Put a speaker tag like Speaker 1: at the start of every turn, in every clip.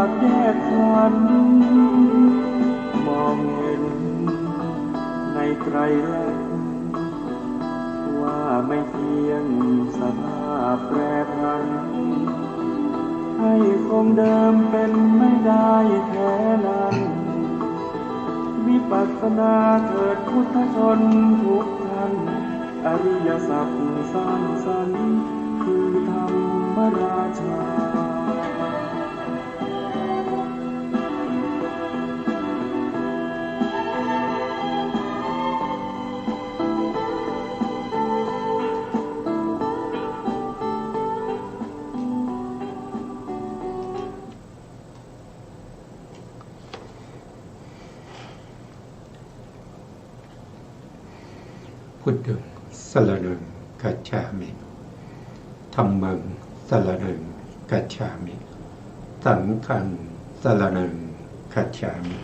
Speaker 1: ากแยกขันมองเห็นในไตรลักษณ์ว่าไม่เที่ยงสภาพแปรผันให้คงเดิมเป็นไม่ได้แท้นั้นวิปัสสนาเกิดพุทธชนทุกท่านอริยสัจสร้างสรรค์คือธรรมราชา
Speaker 2: พุทธังสรณังคัจฉามิธัมมังสรณังคัจฉามิสังฆังสรณังคัจฉามิ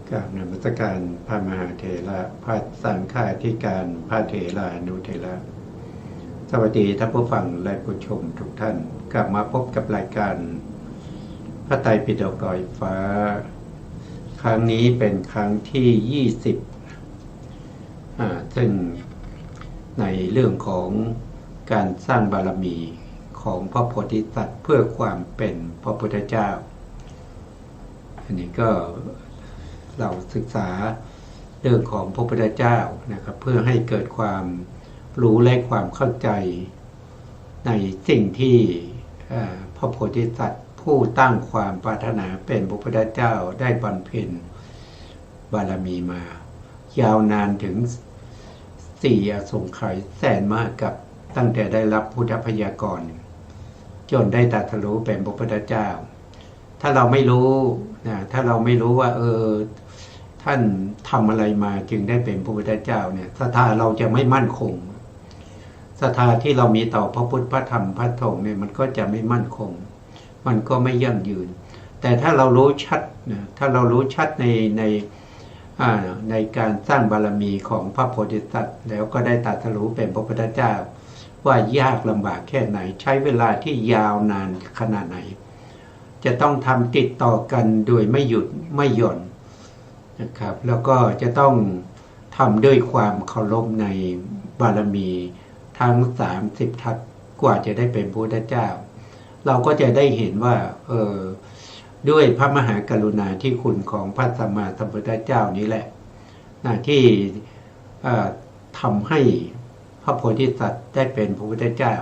Speaker 2: กราบนมัสการพระมหาเถระพระสังฆาธิการพระเถรานุเถระสวัสดีท่านผู้ฟังและผู้ชมทุกท่านกลับมาพบกับรายการพระไตรปิฎกลอยฟ้าครั้งนี้เป็นครั้งที่20ซึ่งในเรื่องของการสร้างบารมีของพระโพธิสัตว์เพื่อความเป็นพระพุทธเจ้าอันนี้ก็เราศึกษาเรื่องของพระพุทธเจ้านะครับเพื่อให้เกิดความรู้และความเข้าใจในสิ่งที่พระโพธิสัตว์ผู้ตั้งความปรารถนาเป็นพระพุทธเจ้าได้บำเพ็ญบารมีมายาวนานถึง4 อสงไขยแสนมากกับตั้งแต่ได้รับพุทธพยากรณ์จนได้ตรัสรู้เป็นพระพุทธเจ้าถ้าเราไม่รู้นะถ้าเราไม่รู้ว่าท่านทำอะไรมาจึงได้เป็นพระพุทธเจ้าเนี่ยศรัทธาเราจะไม่มั่นคงศรัทธาที่เรามีต่อพระพุทธพระธรรมพระสงฆ์เนี่ยมันก็จะไม่มั่นคงมันก็ไม่ยั่งยืนแต่ถ้าเรารู้ชัดนะถ้าเรารู้ชัดในการสร้างบารมีของพระโพธิสัตว์แล้วก็ได้ตรัสรู้เป็นพระพุทธเจ้าว่ายากลำบากแค่ไหนใช้เวลาที่ยาวนานขนาดไหนจะต้องทำติดต่อกันโดยไม่หยุดไม่หย่อนนะครับแล้วก็จะต้องทำด้วยความเคารพในบารมีทั้ง30 ทัศกว่าจะได้เป็นพระพุทธเจ้าเราก็จะได้เห็นว่าด้วยพระมหากรุณาธิคุณของพระสัมมาสัมพุทธเจ้านี้แหละที่ทำให้พระโพธิสัตว์ได้เป็นพระพุทธเจ้า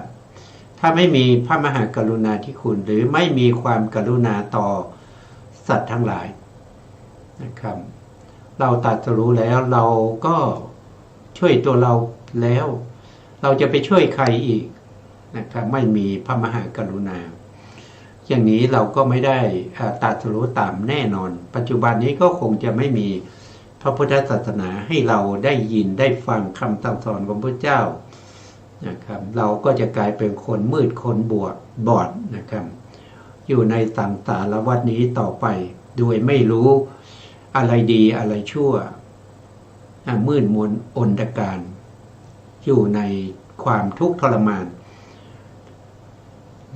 Speaker 2: ถ้าไม่มีพระมหากรุณาธิคุณหรือไม่มีความกรุณาต่อสัตว์ทั้งหลายนะครับเราตรัสรู้แล้วเราก็ช่วยตัวเราแล้วเราจะไปช่วยใครอีกนะครับไม่มีพระมหากรุณาอย่างนี้เราก็ไม่ได้ตรัสรู้ตามแน่นอนปัจจุบันนี้ก็คงจะไม่มีพระพุทธศาสนาให้เราได้ยินได้ฟังคำสั่งสอนของพระเจ้านะครับเราก็จะกลายเป็นคนมืดคนบอดนะครับอยู่ในสังสารวัฏนี้ต่อไปโดยไม่รู้อะไรดีอะไรชั่วมืดมนอนตการอยู่ในความทุกข์ทรมาน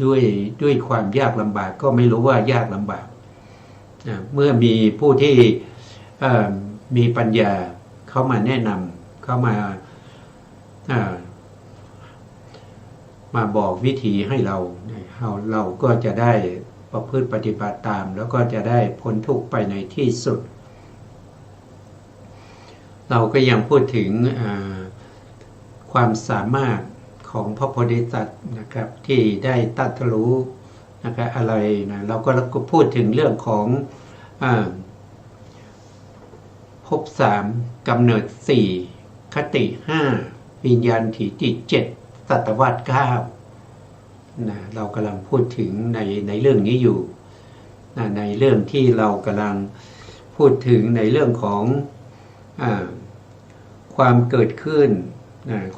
Speaker 2: ด้วยความยากลำบากก็ไม่รู้ว่ายากลำบากเมื่อมีผู้ที่มีปัญญาเข้ามาแนะนำเข้ามาบอกวิธีให้เราก็จะได้ประพฤติปฏิบัติตามแล้วก็จะได้พ้นทุกข์ไปในที่สุดเราก็ยังพูดถึงความสามารถของพระโพธิสัตว์นะครับที่ได้ตรัสรู้นะครับอะไรนะเราก็พูดถึงเรื่องของภพ3กำเนิด4คติ5วิญญาณถีติ7สัตวรรษ9นะเรากำลังพูดถึงในเรื่องนี้อยู่นะในเรื่องที่เรากำลังพูดถึงในเรื่องของความเกิดขึ้น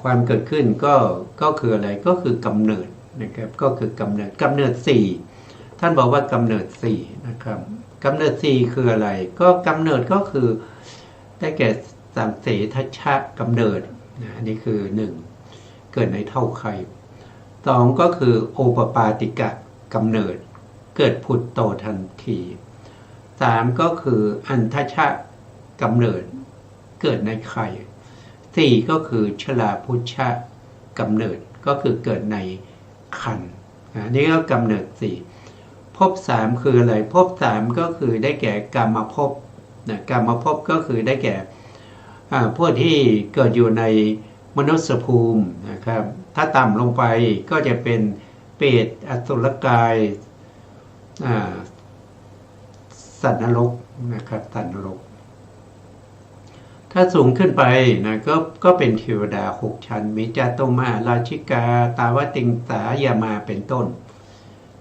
Speaker 2: ความเกิดขึ้นก็คืออะไรก็คือกำเนิดนะครับก็คือกำเนิด4ท่านบอกว่ากำเนิด4นะครับกำเนิด4คืออะไรก็กำเนิดก็คือได้แก่สังเสทชะกำเนิดอันนี้คือ1เกิดในเท่าไข่ สองก็คือโอปปาติกะกำเนิดเกิดผุดโตทันทีสามก็คืออันทชะกำเนิดเกิดในไข่สี่ก็คือชลาพุชชะกำเนิดก็คือเกิดในครรภ์นี่ก็กำเนิดสี่ภพสามคืออะไรภพสามก็คือได้แก่กามภพนะกามภพก็คือได้แก่พวกที่เกิดอยู่ในมนุษยภูมินะครับถ้าต่ำลงไปก็จะเป็นเปรตอสุรกายสัตว์นรกนะครับสัตว์นรกถ้าสูงขึ้นไปนะก็เป็นเทวดา6 ชั้นมีจาตุมาราชิกาตาวติงสายามาเป็นต้น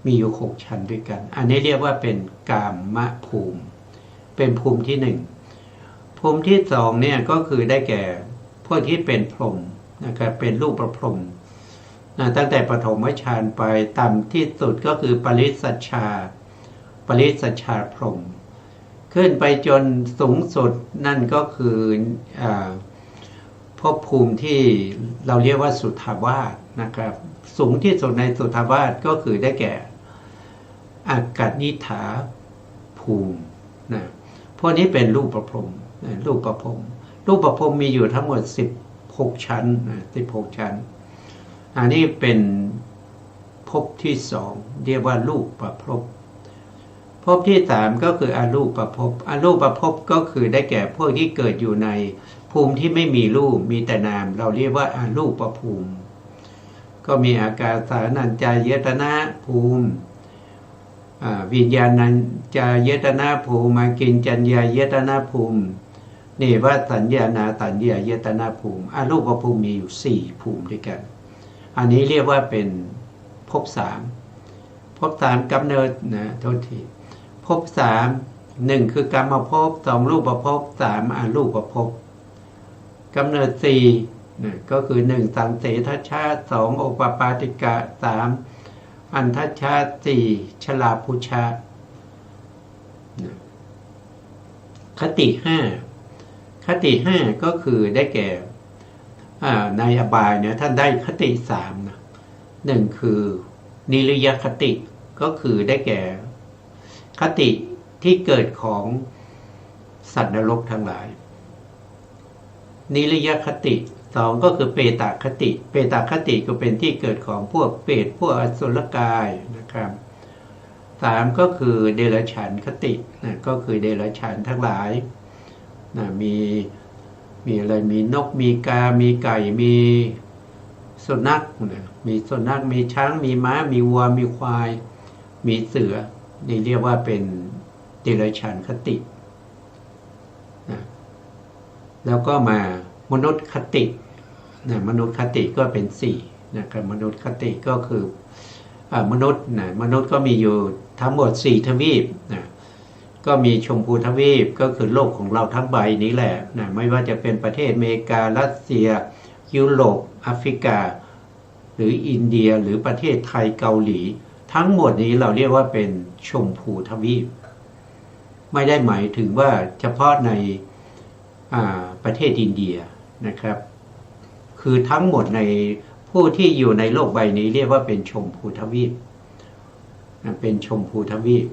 Speaker 2: มีอยู่6 ชั้นด้วยกันอันนี้เรียกว่าเป็นกามภูมิเป็นภูมิที่1ภูมิที่2เนี่ยก็คือได้แก่พวกที่เป็นพรหมนะครับเป็นรูปประพรหมตั้งแต่ปฐมฌานไปต่ำที่สุดก็คือปริสัชชาพรหมขึ้นไปจนสูงสุดนั่นก็คือภพภูมิที่เราเรียกว่าสุทธาวาสนะครับสูงที่สุดในสุทธาวาสก็คือได้แก่อากานิฐาภูมินะพวกนี้เป็นรูปประพรหมรูปประพรหมมีอยู่ทั้งหมด16 ชั้น16 ชั้นอันนี้เป็นภพที่2เรียกว่ารูปประพรหมภพที่3ก็คืออรูปภพอรูปภพก็คือได้แก่พวกที่เกิดอยู่ในภูมิที่ไม่มีรูปมีแต่นามเราเรียกว่าอรูปภูมิก็มีอากาสานัญจายตนะภูมิวิญญาณัญจายตนะภูมิอากิญจัญญายตนะภูมิเนวสัญญานาสัญญายตนะภูมิอรูปภูมิมีอยู่4ภูมิด้วยกันอันนี้เรียกว่าเป็นภพ3ภพ3กำเนิดนะโทษทีภพ3 1คือกรรมภพ2รูปภพ3อรูปภพกำเนิด4นะก็คือ1สังเสทชาติ2โอปปาติกะ3อันทชาติ4ชลาพุชะคติ5ก็คือได้แก่ในอบายเนี่ยท่านได้คติ3นะ1คือนิรยคติก็คือได้แก่คติที่เกิดของสัตว์นรกทั้งหลายนิรยคติ2ก็คือเปตคติก็เป็นที่เกิดของพวกเปรตพวกอสุรกายนะครับ3ก็คือเดรัจฉานคตินะก็คือเดรัจฉานทั้งหลายนะมีอะไรมีนกมีกามีไก่มีสุนัขนะมีสุนัขมีช้างมีม้ามีวัวมีควายมีเสือนี่เรียกว่าเป็นเดรัจฉานคตินะแล้วก็มามนุษย์คตินะมนุษย์คติก็เป็น4นะครับมนุษย์คติก็คือมนุษย์ก็มีอยู่ทั้งหมด4 ทวีปนะก็มีชมพูทวีปก็คือโลกของเราทั้งใบนี้แหละนะไม่ว่าจะเป็นประเทศอเมริการัสเซียยุโรปแอฟริกาหรืออินเดียหรือประเทศไทยเกาหลีทั้งหมดนี้เราเรียกว่าเป็นชมพูทวีปไม่ได้หมายถึงว่าเฉพาะในประเทศอินเดียนะครับคือทั้งหมดในผู้ที่อยู่ในโลกใบนี้เรียกว่าเป็นชมพูทวีปเป็นชมพูทวีป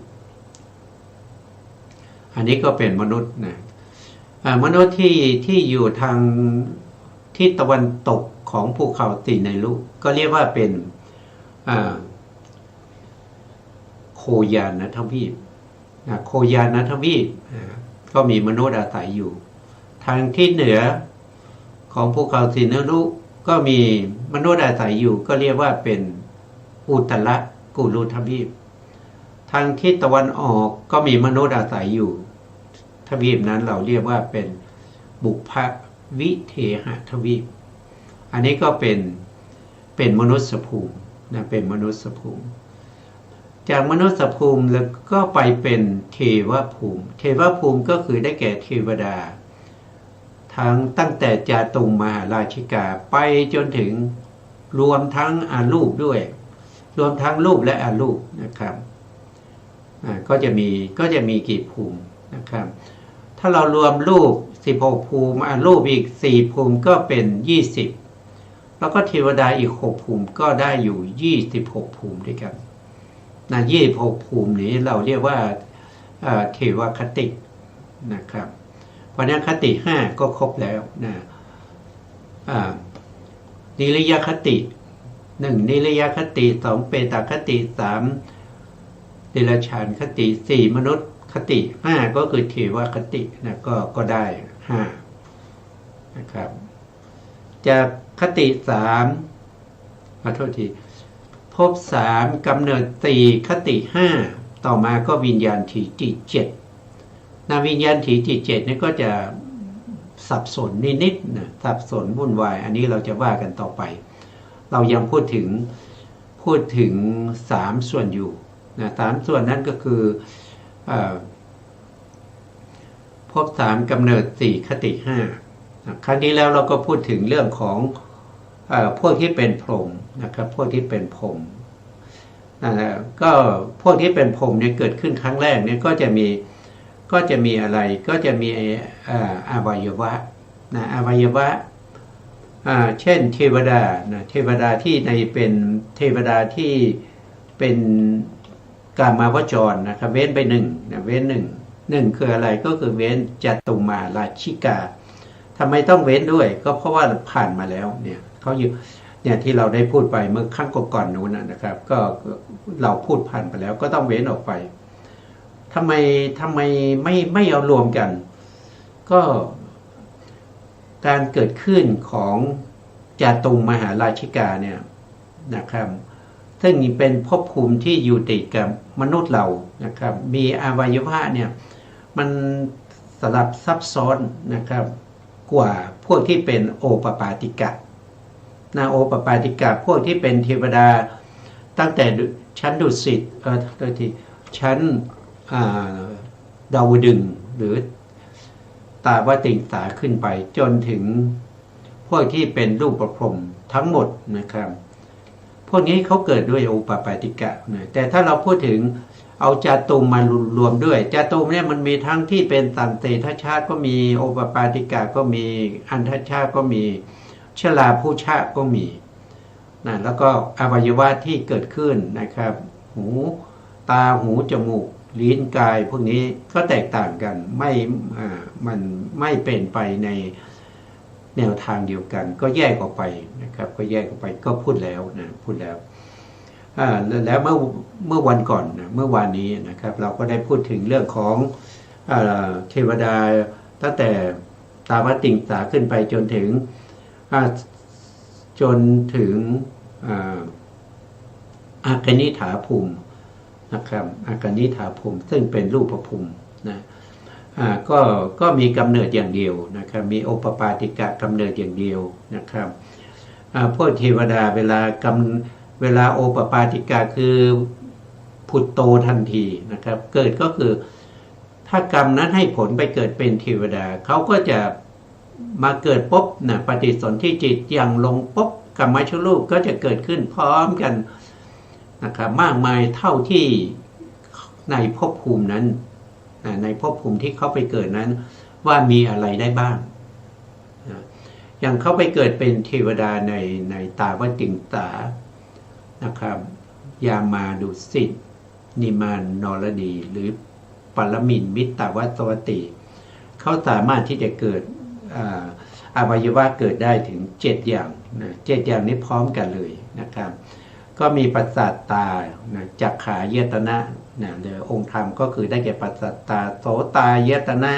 Speaker 2: อันนี้ก็เป็นมนุษย์นะมนุษย์ที่อยู่ทางทิศตะวันตกของภูเขาตีในลูกก็เรียกว่าเป็นโคยานทวีปโคยานทวีปก็มีมนุษย์อาศัยอยู่ทางทิศเหนือของภูเขาตีในลูกก็มีมนุษย์อาศัยอยู่ก็เรียกว่าเป็นอุตรกุลุทวีปทางทิศตะวันออกก็มีมนุษย์อาศัยอยู่ทวีปนั้นเราเรียกว่าเป็นบุพวิเทหทวีปอันนี้ก็เป็นมนุษยภูมินะเป็นมนุษยภูมิจากมนุษยภูมิแล้วก็ไปเป็นเทวภูมิเทวภูมิก็คือได้แก่เทวดาตั้งแต่จาตุมมหาราชิกาไปจนถึงรวมทั้งอารูปด้วยรวมทั้งรูปและอารูปนะครับก็จะมีกี่ภูมินะครับถ้าเรารวมรูป16ภูมิอารูปอีก4ภูมิก็เป็น20 แล้วก็เทวดาอีก6ภูมิก็ได้อยู่26ภูมิด้วยกันนะ26ภูมินี้เราเรียกว่าเทวคตินะครับเพราะนั้นคติ5ก็ครบแล้วนะนิรยคติ1นิรยคติ2เปตคติ3เดรัจฉานคติ4มนุษย์คติ5ก็คือเทวคตินะก็ได้5นะครับจากคติ3ขอโทษทีภพ3กำเนิด4คติ5ต่อมาก็วิญญาณถีจิต7นะวิญญาณถีจิต7นี่ก็จะสับสนนิดๆนะสับสนวุ่นวายอันนี้เราจะว่ากันต่อไปเรายังพูดถึง3ส่วนอยู่นะ3ส่วนนั้นก็คือภพ3กำเนิด4คติ5ครั้งนี้แล้วเราก็พูดถึงเรื่องของพวกที่เป็นพรหมนะครับพวกที่เป็นพรหมก็พวกที่เป็นพรหมเนี่ยเกิดขึ้นครั้งแรกเนี่ยก็จะมีอะไรก็จะมีอวัยวะนะอวัยวะเช่นเทวดานะเทวดาที่เป็นเทวดาที่เป็นกามาวจรนะครับเว้นไป1นะเว้น1คืออะไรก็คือเว้นจตุมาราชิกาทำไมต้องเว้นด้วยก็เพราะว่าผ่านมาแล้วเนี่ยเขาอยู่เนี่ยที่เราได้พูดไปเมื่อครั้งก่อนนู้นนะครับก็เราพูดผ่านไปแล้วก็ต้องเว้นออกไปทำไมไม่เอารวมกันก็การเกิดขึ้นของจตุมหาราชิกาเนี่ยนะครับซึ่งเป็นภพภูมิที่อยู่ติดกับมนุษย์เรานะครับมีอวัยวะเนี่ยมันสลับซับซ้อนนะครับกว่าพวกที่เป็นโอปปาติกะนะโอปปาติกะพวกที่เป็นเทวดาตั้งแต่ชั้นดุสิตโดยที่ชั้นดาวดึงส์หรือตาวติงสาขึ้นไปจนถึงพวกที่เป็นรูปประพรหมทั้งหมดนะครับพวกนี้เขาเกิดด้วยโอปปาติกะนะแต่ถ้าเราพูดถึงเอาจาตุมมารวมด้วยจาตุมเนี่ยมันมีทั้งที่เป็นสันเตทชาติก็มีโอปปาติกะก็มีอันทชาติก็มีชลาภูชาติก็มีนะแล้วก็อวัยวะที่เกิดขึ้นนะครับหูตาหูจมูกลิ้นกายพวกนี้ก็แตกต่างกันมันไม่เป็นไปในแนวทางเดียวกันก็แยกออกไปนะครับก็แยกออกไปก็พูดแล้วแล้วเมื่อวันก่อนนะเมื่อวานนี้นะครับเราก็ได้พูดถึงเรื่องของเทวดาตั้งแต่ตาวติงสาขึ้นไปจนถึงอากนิฐาภูมินะครับอากนิฐาภูมิซึ่งเป็นรูปภูมินะก็มีกำเนิดอย่างเดียวนะครับมีโอปปาติกะกำเนิดอย่างเดียวนะครับพวกเทวดาเวลาโอปปาติกะคือผุดโตทันทีนะครับเกิดก็คือถ้ากรรมนั้นให้ผลไปเกิดเป็นเทวดาเขาก็จะมาเกิดปุ๊บนะปฏิสนธิจิตอย่างลงปุ๊บกรรมชรูปก็จะเกิดขึ้นพร้อมกันนะครับมากมายเท่าที่ในภพภูมินั้นในภพภูมิที่เขาไปเกิดนั้นว่ามีอะไรได้บ้างอย่างเขาไปเกิดเป็นเทวดาในตาวติงสานะครับยามาดุสิตนิมานนรดีหรือปรมินทร์มิตรวัตวติเขาสามารถที่จะเกิดอวัยวะเกิดได้ถึง7อย่างนะ7อย่างนี้พร้อมกันเลยนะครับก็มีประสาทตานะจักขายตนะนะโดยองค์ธรรมก็คือได้แก่ประสาทตาโสตายตนะ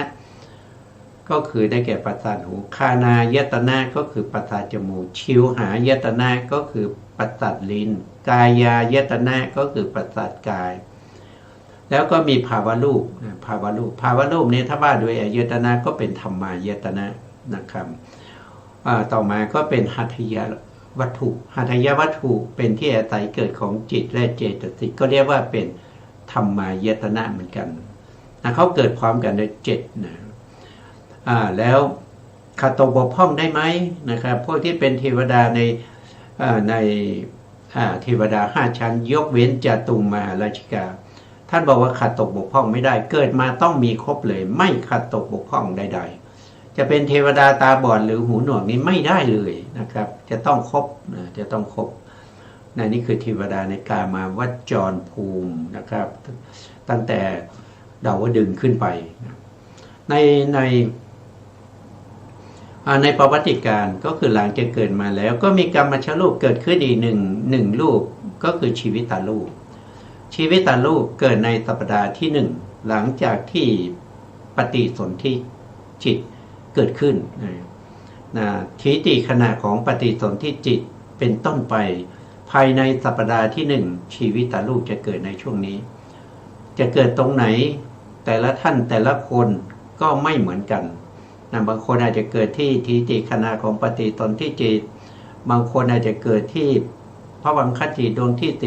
Speaker 2: ก็คือได้แก่ประสาทหูคานายตนะก็คือประสาทจมูกชิวหายตนะก็คือประสาทลิ้นกายายตนะก็คือประสาทกายแล้วก็มีภาวะรูปภาวะรูปนี้ถ้าว่าโดยอายตนะก็เป็นธรรมายตนะนะครับต่อมาก็เป็นหัตถยวัตถุหัตถยวัตถุเป็นที่อาศัยเกิดของจิตและเจตสิกก็เรียกว่าเป็นธรรมายตนะเหมือนกันนะเขาเกิดพร้อมกันใน7นะแล้วขาดตกบกพร่องได้ไหมนะครับพวกที่เป็นเทวดาในเทวดา5ชั้นยกเว้นจตุมมหาราชิกาท่านบอกว่าขาดตกบกพร่องไม่ได้เกิดมาต้องมีครบเลยไม่ขาดตกบกพร่องใดๆ จะเป็นเทวดาตาบอดหรือหูหนวกนี้ไม่ได้เลยนะครับจะต้องครบจะต้องครบนี่คือเทวดาในกามาวจรภูมินะครับตั้งแต่ดาวดึงส์ขึ้นไปในประวัติการก็คือหลังจากเกิดมาแล้วก็มีกรรมชรูปเกิดขึ้นอีกหนึ่งรูปก็คือชีวิตตารูปชีวิตตารูปเกิดในสัปดาห์ที่หนึ่งหลังจากที่ปฏิสนธิจิตเกิดขึ้นทิฏฐิขณะของปฏิสนธิจิตเป็นต้นไปภายในสัปดาห์ที่หนึ่งชีวิตตารูปจะเกิดในช่วงนี้จะเกิดตรงไหนแต่ละท่านแต่ละคนก็ไม่เหมือนกันบางคนอาจจะเกิดที่ทิฏฐิขณะของปฏิสนธิจิตบางคนอาจจะเกิดที่พระวังคจิตดวงที่16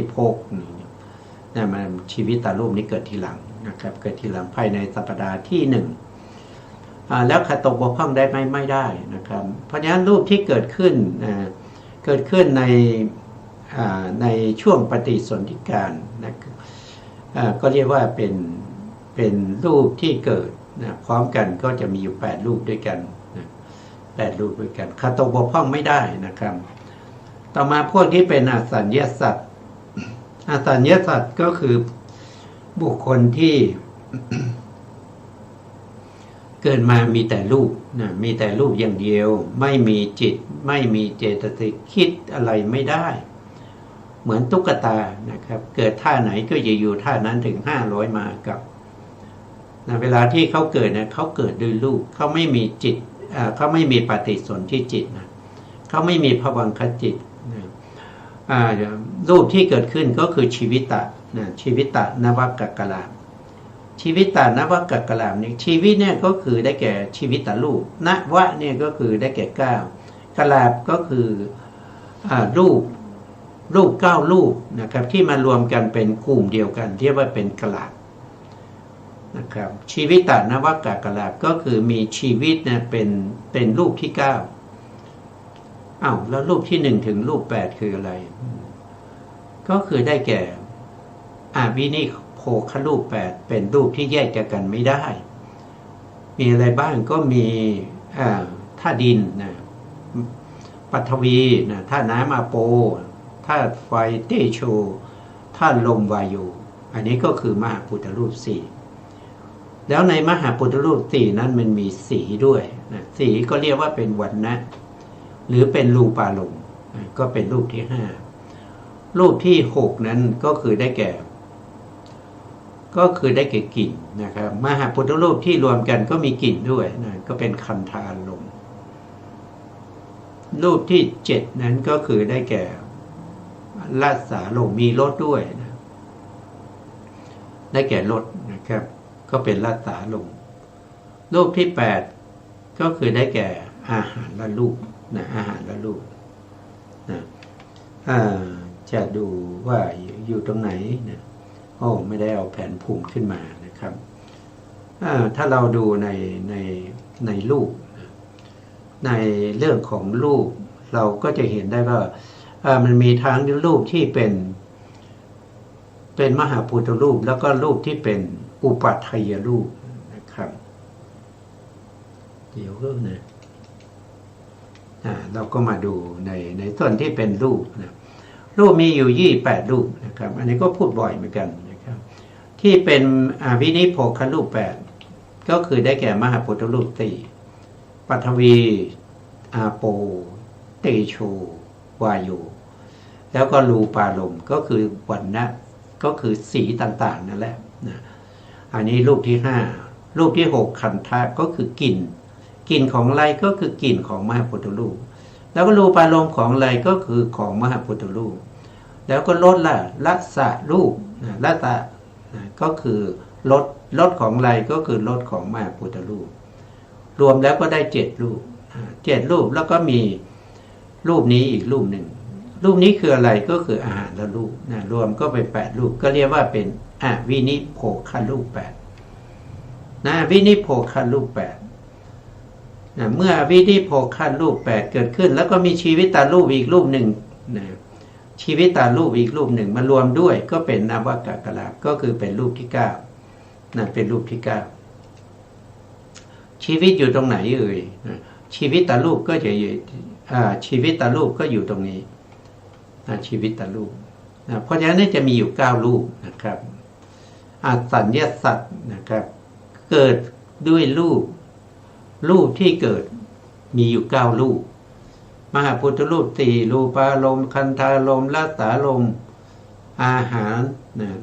Speaker 2: มันชีวิตตารูปนี้เกิดทีหลังนะครับเกิดทีหลังภายในสัปดาห์ที่หนึ่งแล้วขาดตกบกพร่องได้ไหมไม่ได้นะครับเพราะฉะนั้นรูปที่เกิดขึ้นในช่วงปฏิสนธิการนะก็เรียกว่าเป็นรูปที่เกิดพร้อมกันก็จะมีอยู่8รูปด้วยกัน8รูปด้วยกันขาดตกบกพร่องไม่ได้นะครับต่อมาพวกที่เป็นอสัญญสัตว์อสัญญสัตว์ก็คือบุคคลที่ เกิดมามีแต่รูปมีแต่รูปอย่างเดียวไม่มีจิตไม่มีเจตสิกคิดอะไรไม่ได้เหมือนตุ๊กตานะครับเกิดท่าไหนก็จะอยู่ท่านั้นถึง500 มากับเวลาที่เขาเกิดเขาเกิดด้วยรูปเขาไม่มีจิตเขาไม่มีปฏิสนธิจิตเขาไม่มีภวังคจิตรูปที่เกิดขึ้นก็คือชีวิตะชีวิตะนวกักกะลามชีวิตะนวกักกะลามนี่ชีวิตเนี่ยก็คือได้แก่ชีวิตะรูปนวะเนี่ยก็คือได้แก่9กะลาบก็คือรูป9รูปนะครับที่มารวมกันเป็นกลุ่มเดียวกันเรียกว่าเป็นกะลาบนะครับชีวิตะนวกักกะลาบก็คือมีชีวิตเนี่ยเป็นรูปที่9แล้วรูปที่1ถึงรูป8คืออะไรก็คือได้แก่วินิโภครูป8เป็นรูปที่แยกจากกันไม่ได้มีอะไรบ้างก็มีธาตุดินปฐวีธาตุน้ำอาโปธาตุไฟเตโชธาตุลมวายุอันนี้ก็คือมหาพุทธรูป4แล้วในมหาพุทธรูป4นั้นมันมีสีด้วยสีก็เรียกว่าเป็นวรรณะหรือเป็นรูปารมณ์ก็เป็นรูปที่5รูปที่6นั้นก็คือได้แก่กลิ่นนะครับมหาพุทธรูปที่รวมกันก็มีกลิ่นด้วยก็เป็นคันธารมณ์รูปที่7นั้นก็คือได้แก่รสารมณ์มีรสด้วยได้แก่รสนะครับก็เป็นรสารมณ์รูปที่8ก็คือได้แก่อาหารและรูปอาหารและรูปจะดูว่าอยู่ตรงไหนไม่ได้เอาแผนภูมิขึ้นมานะครับถ้าเราดูในรูปในเรื่องของรูปเราก็จะเห็นได้ว่ามันมีทั้งรูปที่เป็นมหาพุทธรูปแล้วก็รูปที่เป็นอุปัฏฐัยรูปนะครับเดี๋ยวก็เราก็มาดูในส่วนที่เป็นรูปรูปมีอยู่28รูปนะครับอันนี้ก็พูดบ่อยเหมือนกันนะครับที่เป็นวินิโภครูป8ก็คือได้แก่มหาพุทธรูป4ปฐวีอาโปเตโชวายุแล้วก็รูปารมณ์ก็คือวรรณะก็คือสีต่างๆนั่นแหละอันนี้รูปที่5รูปที่6ขันธะก็คือกลิ่นของอะไรก็คือกลิ่นของมหาพุทธรูปแล้วก็รูปารมณ์ของอะไรก็คือของมหาพุทธรูปแล้วก็รสรสรูปรสก็คือรสของอะไรก็คือรสของมหาพุทธรูปรวมแล้วก็ได้7รูป7รูปแล้วก็มีรูปนี้อีกรูปหนึ่งรูปนี้คืออะไรก็คืออาหารและรูปรวมก็เป็น8รูปก็เรียกว่าเป็นวินิโภครูป8วินิโภครูป8เมื่อวินิโภครูป8เกิดขึ้นแล้วก็มีชีวิตตารูปอีกรูปหนึ่งชีวิตตารูปอีกรูปหนึ่งมารวมด้วยก็เป็นนวกักกะลาก็คือเป็นรูปที่9เป็นรูปที่9 ชีวิตอยู่ตรงไหนเอ่ยชีวิตตารูปก็จะชีวิตตารูปก็อยู่ตรงนี้ชีวิตตารูปเพราะฉะนั้นจะมีอยู่9รูปนะครับอสัญญาสัตว์นะครับเกิดด้วยรูปที่เกิดมีอยู่9รูปมหาพุทธรูป4รูปารมณ์คันธารมณ์รสารมณ์อาหาร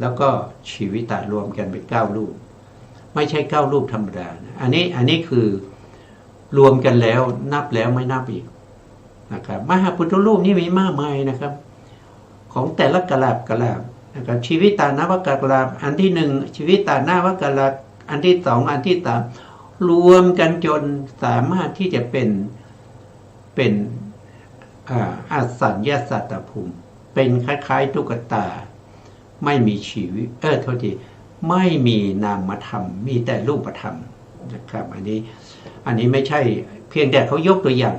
Speaker 2: แล้วก็ชีวิตตารวมกันเป็น9รูปไม่ใช่9รูปธรรมดาอันนี้คือรวมกันแล้วนับแล้วไม่นับอีกนะครับมหาพุทธรูปนี่มีมากมายนะครับของแต่ละกะลาบนะครับชีวิตตานวกะลาบอันที่1ชีวิตตานวกะลาบอันที่2อันที่3รวมกันจนสามารถที่จะเป็นอสัญญาสัตตภูมิเป็นคล้ายๆตุ๊กตาไม่มีชีวิตโทษทีไม่มีนามธรรมมีแต่รูปธรรมนะครับอันนี้ไม่ใช่เพียงแต่เขายกตัวอย่าง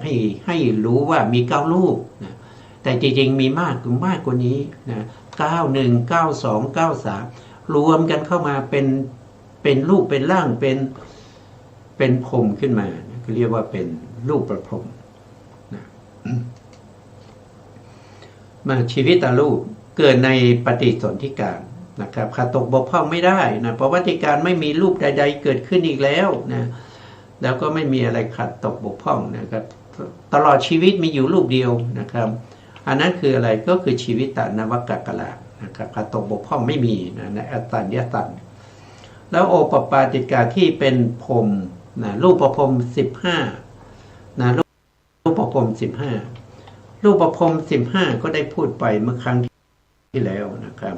Speaker 2: ให้รู้ว่ามี9รูปนะแต่จริงๆมีมากกว่านี้นะ91 92 93รวมกันเข้ามาเป็นรูปเป็นร่างเป็นพรหมขึ้นมาก็เรียกว่าเป็นรูปประพรหมนะมาชีวิตตารูปเกิดในปฏิสนธิการนะครับขาดตกบกพร่องไม่ได้นะเพราะวัติการไม่มีรูปใดๆเกิดขึ้นอีกแล้วนะแล้วก็ไม่มีอะไรขาดตกบกพร่องนะครับตลอดชีวิตมีอยู่รูปเดียวนะครับอันนั้นคืออะไรก็คือชีวิตตานวกะลานะครับขาดตกบกพร่องไม่มีนะในอสัญญาสัตว์แล้วโอปปาติกาที่เป็นพรหมนะรูปประพรหม15นะรูปประพรหม15รูปประพรหม15ก็ได้พูดไปเมื่อครั้งที่แล้วนะครับ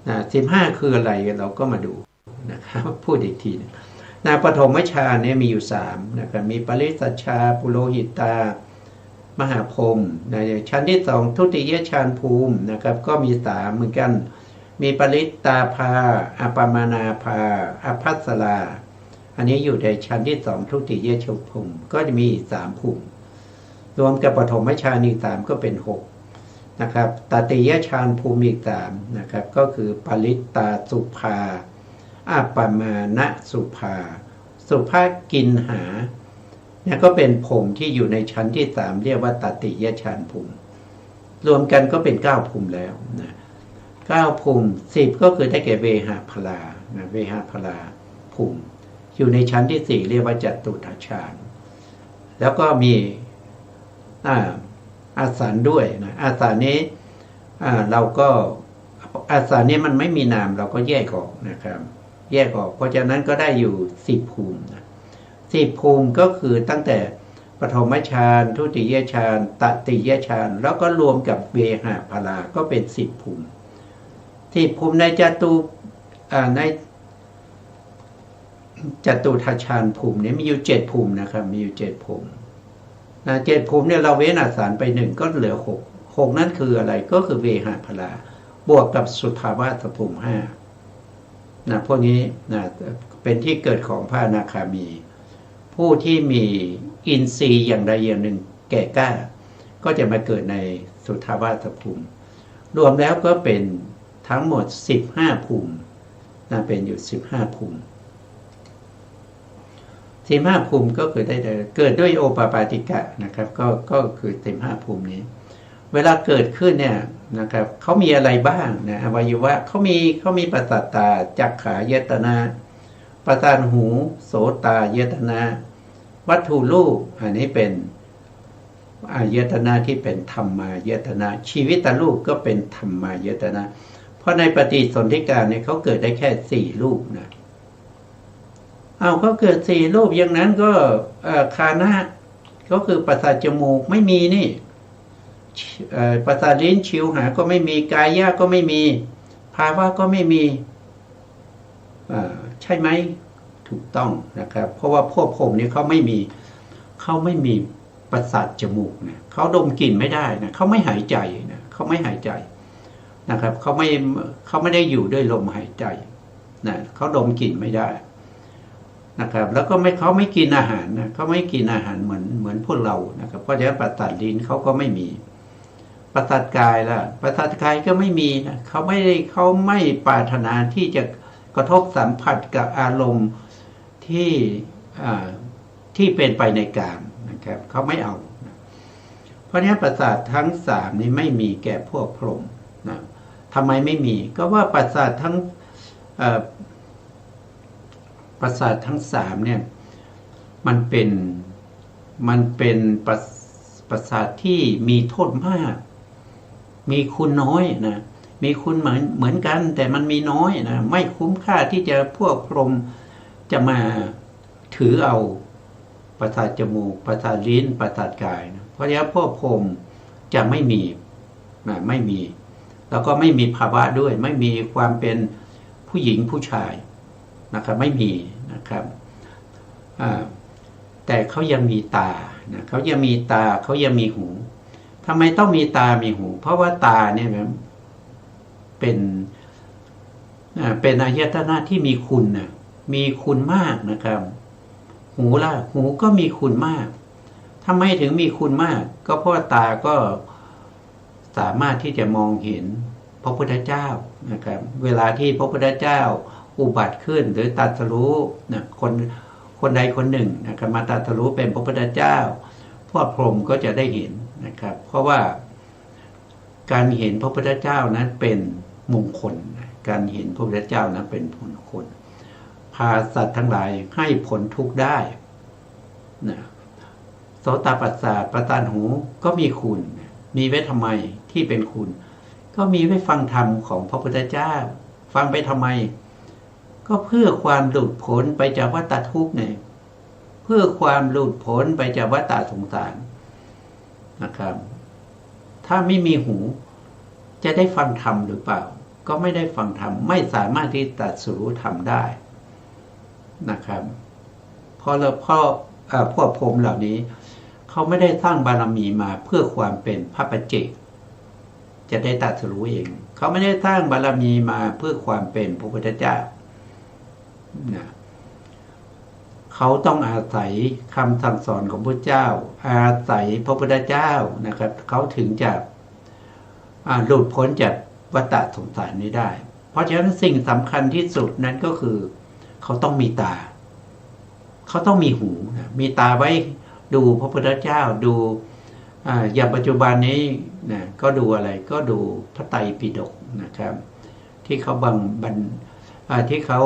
Speaker 2: 15คืออะไรเราก็มาดูนะครับพูดอีกทีนะปฐมฌานเนี่ยมีอยู่3นะครับมีปริสัชชาปุโรหิตามหาพรหมนะชั้นที่2ทุติยฌานภูมินะครับก็มี3เหมือนกันมีปริตตาภาอัปปมานาภาอภัสรา อันนี้อยู่ในชั้นที่2ทุติยฌานภูมิก็จะมี3ภูมิรวมกับปฐมฌานอีก3ก็เป็น6นะครับตติยฌานภูมิอีก3นะครับก็คือปริตตาสุภาอัปปมานะสุภากินหาเนี่ยก็เป็นภูมิที่อยู่ในชั้นที่3เรียกว่าตติยฌานภูมิรวมกันก็เป็น9ภูมิแล้วนะ9ภูมิ10ก็คือได้แก่เวหาพลานะเวหาพลาภูมิอยู่ในชั้นที่4เรียกว่าจตุตฌานแล้วก็มีอาสานด้วยนะอาสานนี้เราก็อาสานนี้มันไม่มีนามเราก็แยกออกนะครับแยกออกเพราะฉะนั้นก็ได้อยู่10ภูมินะ10ภูมิก็คือตั้งแต่ปฐมฌานทุติยฌานตติยฌานแล้วก็รวมกับเวหาพลาก็เป็น10ภูมิ10ภูมิในจตุทัชฌานภูมินี้มีอยู่7ภูมินะครับมีอยู่7ภูมินะ7ภูมิเนี่ยเราเว้นอาสานไป1ก็เหลือ6นั่นคืออะไรก็คือเวหาพลาบวกกับสุทธาวาสภูมิ5นะพวกนี้นะเป็นที่เกิดของพระอนาคามีผู้ที่มีอินทรีย์อย่างใดอย่างหนึ่งแก่กล้าก็จะมาเกิดในสุทธาวาสภูมิรวมแล้วก็เป็นทั้งหมด15ภูมินะเป็นอยู่15ภูมิ15ภูมิก็คือได้เกิดด้วยโอปปาติกะนะครับก็คือ15ภูมินี้เวลาเกิดขึ้นเนี่ยนะครับเขามีอะไรบ้างนะอวัยวะเขามีประสาทตาจักขายตนะประสาทหูโสตายตนะวัตถุรูปอันนี้เป็นอายตนะที่เป็นธรรมายตนะชีวิตรูปก็เป็นธรรมายตนะเพราะในปฏิสนธิการเนี่ยเขาเกิดได้แค่4รูปนะเขาเกิด4รูปอย่างนั้นก็คานะก็คือประสาทจมูกไม่มีนี่ประสาทลิ้นชิวหาก็ไม่มีกายะก็ไม่มีภาวะก็ไม่มีใช่ไหมถูกต้องนะครับเพราะว่าพวกผมเนี่ยเขาไม่มีประสาทจมูกนะเขาดมกลิ่นไม่ได้นะเขาไม่หายใจนะเขาไม่หายใจนะครับเขาไม่ได้อยู่ด้วยลมหายใจนะเขาดมกลิ่นไม่ได้นะครับแล้วก็เขาไม่กินอาหารนะเขาไม่กินอาหารเหมือนพวกเรานะครับเพราะฉะนั้นประสาทลิ้นเขาก็ไม่มีประสาทกายล่ะประสาทกายก็ไม่มีนะเขาไม่ปรารถนาที่จะกระทบสัมผัสกับอารมณ์ที่ ที่เป็นไปในกามนะครับเขาไม่เอาเพราะนี้ประสาททั้งสามนี้ไม่มีแก่พวกพรหมนะทำไมไม่มีก็ว่าประสาททั้งประสาททั้งสามเนี่ยมันเป็นประสาทที่มีโทษมากมีคุณน้อยนะมีคุณเหมือนกันแต่มันมีน้อยนะไม่คุ้มค่าที่จะพวกพรหมจะมาถือเอาประสาทจมูกประสาทลิ้นประสาทกายนะเพราะฉะนั้นพวกพรหมจะไม่มีนะไม่มีแล้วก็ไม่มีภาวะด้วยไม่มีความเป็นผู้หญิงผู้ชายนะครับไม่มีนะครับแต่เขายังมีตานะเขายังมีตาเขายังมีหูทำไมต้องมีตามีหูเพราะว่าตาเนี่ยเป็นอายตนะที่มีคุณนะมีคุณมากนะครับหูล่ะหูก็มีคุณมากทำไมถึงมีคุณมากก็เพราะตาก็สามารถที่จะมองเห็นพระพุทธเจ้านะครับเวลาที่พระพุทธเจ้าอุบัติขึ้นหรือตรัสรู้นะคนใดคนหนึ่งนะครับมาตรัสรู้เป็นพระพุทธเจ้าพวกพรหมก็จะได้เห็นนะครับเพราะว่าการเห็นพระพุทธเจ้านั้นเป็นมงคลการเห็นพระพุทธเจ้านั้นเป็นมงคลพาสัตว์ทั้งหลายให้พ้นทุกข์ได้นะโสตปัสสะประสาทหูก็มีคุณมีไว้ทำไมที่เป็นคุณก็มีไว้ฟังธรรมของพระพุทธเจ้าฟังไปทำไมก็เพื่อความหลุดพ้นไปจากวัฏทุกข์เนี่ยเพื่อความหลุดพ้นไปจากวัฏสงสารนะครับถ้าไม่มีหูจะได้ฟังธรรมหรือเปล่าก็ไม่ได้ฟังธรรมไม่สามารถที่ตรัสรู้ธรรมได้นะครับเพราะพวกพรหมเหล่านี้เขาไม่ได้สร้างบารมีมาเพื่อความเป็นพระปัจเจกจะได้ตรัสรู้เองเขาไม่ได้สร้างบารมีมาเพื่อความเป็นพระพุทธเจ้านะเขาต้องอาศัยคำสั่งสอนของพระเจ้าอาศัยพระพุทธเจ้านะครับเขาถึงจะหลุดพ้นจากวัฏสงสารนี้ได้เพราะฉะนั้นสิ่งสำคัญที่สุดนั้นก็คือเขาต้องมีตาเขาต้องมีหูนะมีตาไว้ดูพระพุทธเจ้าดูอย่างปัจจุบันนี้นะก็ดูอะไรก็ดูพระไตรปิฎกนะครับที่เขาที่เขา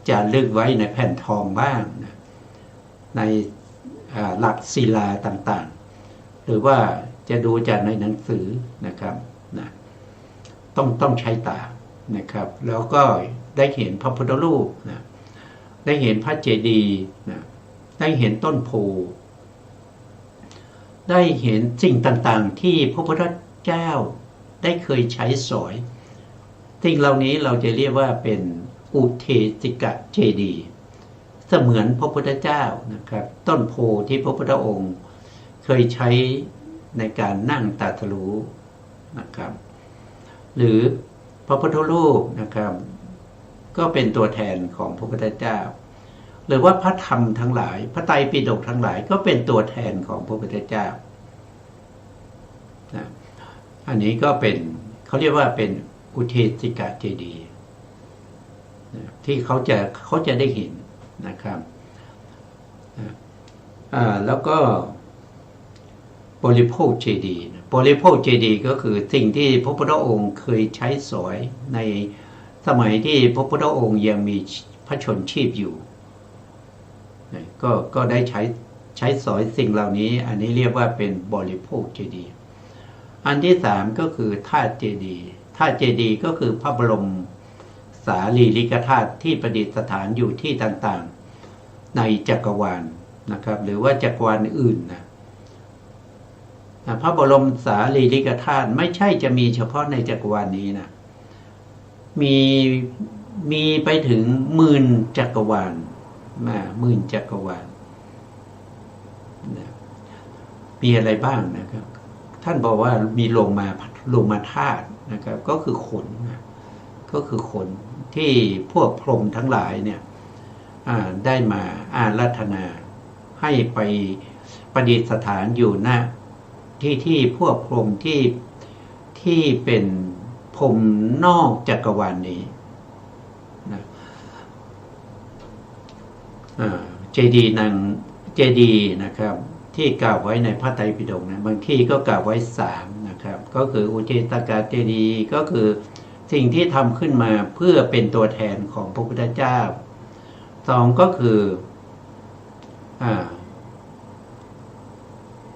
Speaker 2: จารึกไว้ในแผ่นทองบ้างนะในหลักศิลาต่างๆหรือว่าจะดูจากในหนังสือนะครับนะต้องใช้ตานะครับแล้วก็ได้เห็นพระพุทธรูปนะได้เห็นพระเจดีย์นะได้เห็นต้นโพได้เห็นสิ่งต่างๆที่พระพุทธเจ้าได้เคยใช้สอยสิ่งเหล่านี้เราจะเรียกว่าเป็นอุเทสิกะเจดีย์เสมือนพระพุทธเจ้านะครับต้นโพที่พระพุทธองค์เคยใช้ในการนั่งตรัสรู้นะครับหรือพระพุทธรูปนะครับก็เป็นตัวแทนของพระพุทธเจ้าหรือว่าพระธรรมทั้งหลายพระไตรปิฎกทั้งหลายก็เป็นตัวแทนของพระพุทธเจ้านะอันนี้ก็เป็นเขาเรียกว่าเป็นอุเทสิกะเจดีย์ที่เขาจะได้เห็นนะครับแล้วก็บริโภคเจดีย์บริโภคเจดีย์ก็คือสิ่งที่พระพุทธองค์เคยใช้สอยในสมัยที่พระพุทธองค์ยังมีพระชนชีพอยู่ก็ได้ใช้สอยสิ่งเหล่านี้อันนี้เรียกว่าเป็นบริโภคเจดีย์อันที่สามก็คือธาตุเจดีย์ธาตุเจดีย์ก็คือพระบรมสารีริกธาตุที่ประดิษฐานอยู่ที่ต่างๆในจักรวาลนะครับหรือว่าจักรวาลอื่นนะพระบรมสารีริกธาตุไม่ใช่จะมีเฉพาะในจักรวาลนี้นะมีไปถึง10,000 จักรวาล10,000 จักรวาลมีอะไรบ้างนะครับท่านบอกว่ามีลงมาธาตุนะครับก็คือขนนะก็คือขนที่พวกพรหมทั้งหลายเนี่ยได้มาอาราธนาให้ไปประดิษฐานอยู่ณที่พวกพรหมที่เป็นพรหมนอกจักรวาลนี้นะเจ ดีย์นางเจดีย์นะครับที่กล่าวไว้ในพระไตรปิฎกนะบางที่ก็กล่าวไว้3นะครับก็คืออุเจตกาเจดีย์ก็คือสิ่งที่ทำขึ้นมาเพื่อเป็นตัวแทนของพระพุทธเจ้า2ก็คือ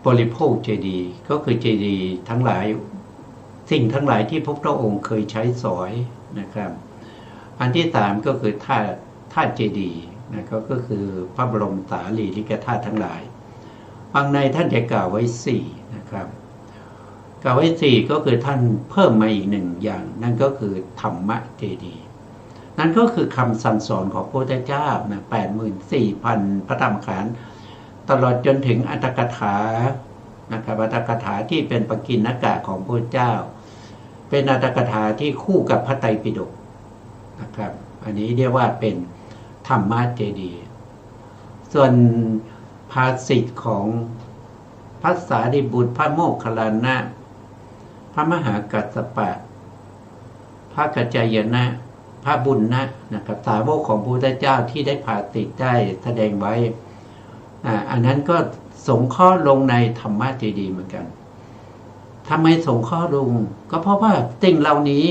Speaker 2: บริโภคเจดีย์ก็คือเจดีย์ทั้งหลายสิ่งทั้งหลายที่พระพุทธองค์เคยใช้สอยนะครับอันที่3ก็คือธาตุเจดีย์นะก็คือพระบรมสารีริกธาตุทั้งหลายบางในท่านจะกล่าวไว้4นะครับกล่าวไว้4ก็คือท่านเพิ่มมาอีก1อย่างนั่นก็คือธรรมเจดีย์นั่นก็คือคำสั่งสอนของพระพุทธเจ้านะ 84,000 พระธรรมขันธ์ตลอดจนถึงอัตถกถานะครับอัตถกถาที่เป็นปกิณกะของพระเจ้าเป็นอัตถกถาที่คู่กับพระไตรปิฎกนะครับอันนี้เรียกว่าเป็นธรรมเจดีย์ส่วนภาษิตของพระสารีบุตรพระโมคคัลลานะพระมหากัสสปะพระกัจจายนะพระบุญนะนะครับสาวกของพระพุทธเจ้าที่ได้ภาษิตได้แสดงไว้อันนั้นก็สงเคราะห์ลงในธรรมเจดีย์เหมือนกันทำไมสงเคราะห์ลงก็เพราะว่าสิ่งเหล่านี้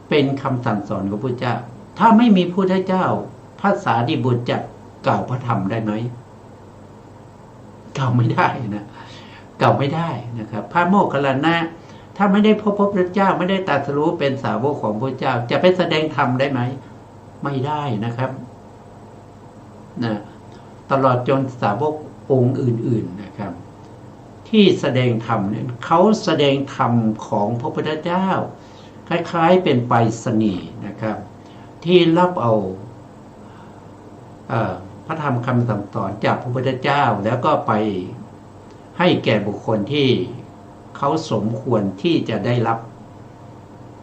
Speaker 2: เป็นคำสั่งสอนของพระพุทธเจ้าถ้าไม่มีพระพุทธเจ้าพระสารีบุตรจะกล่าวพระธรรมได้ไหมกล่าวไม่ได้นะกล่าวไม่ได้นะครับพระโมคคัลลานะถ้าไม่ได้พบพระพุทธเจ้าไม่ได้ตรัสรู้เป็นสาวกของพระพุทธเจ้าจะไปแสดงธรรมได้ไหมไม่ได้นะครับนะตลอดจนสาวกองค์อื่นๆนะครับที่แสดงธรรมเนี่ยเขาแสดงธรรมของพระพุทธเจ้าคล้ายๆเป็นไปรษณีย์นะครับที่รับเอาพระธรรมคำสั่งสอนจากพระพุทธเจ้าแล้วก็ไปให้แก่บุคคลที่เขาสมควรที่จะได้รับ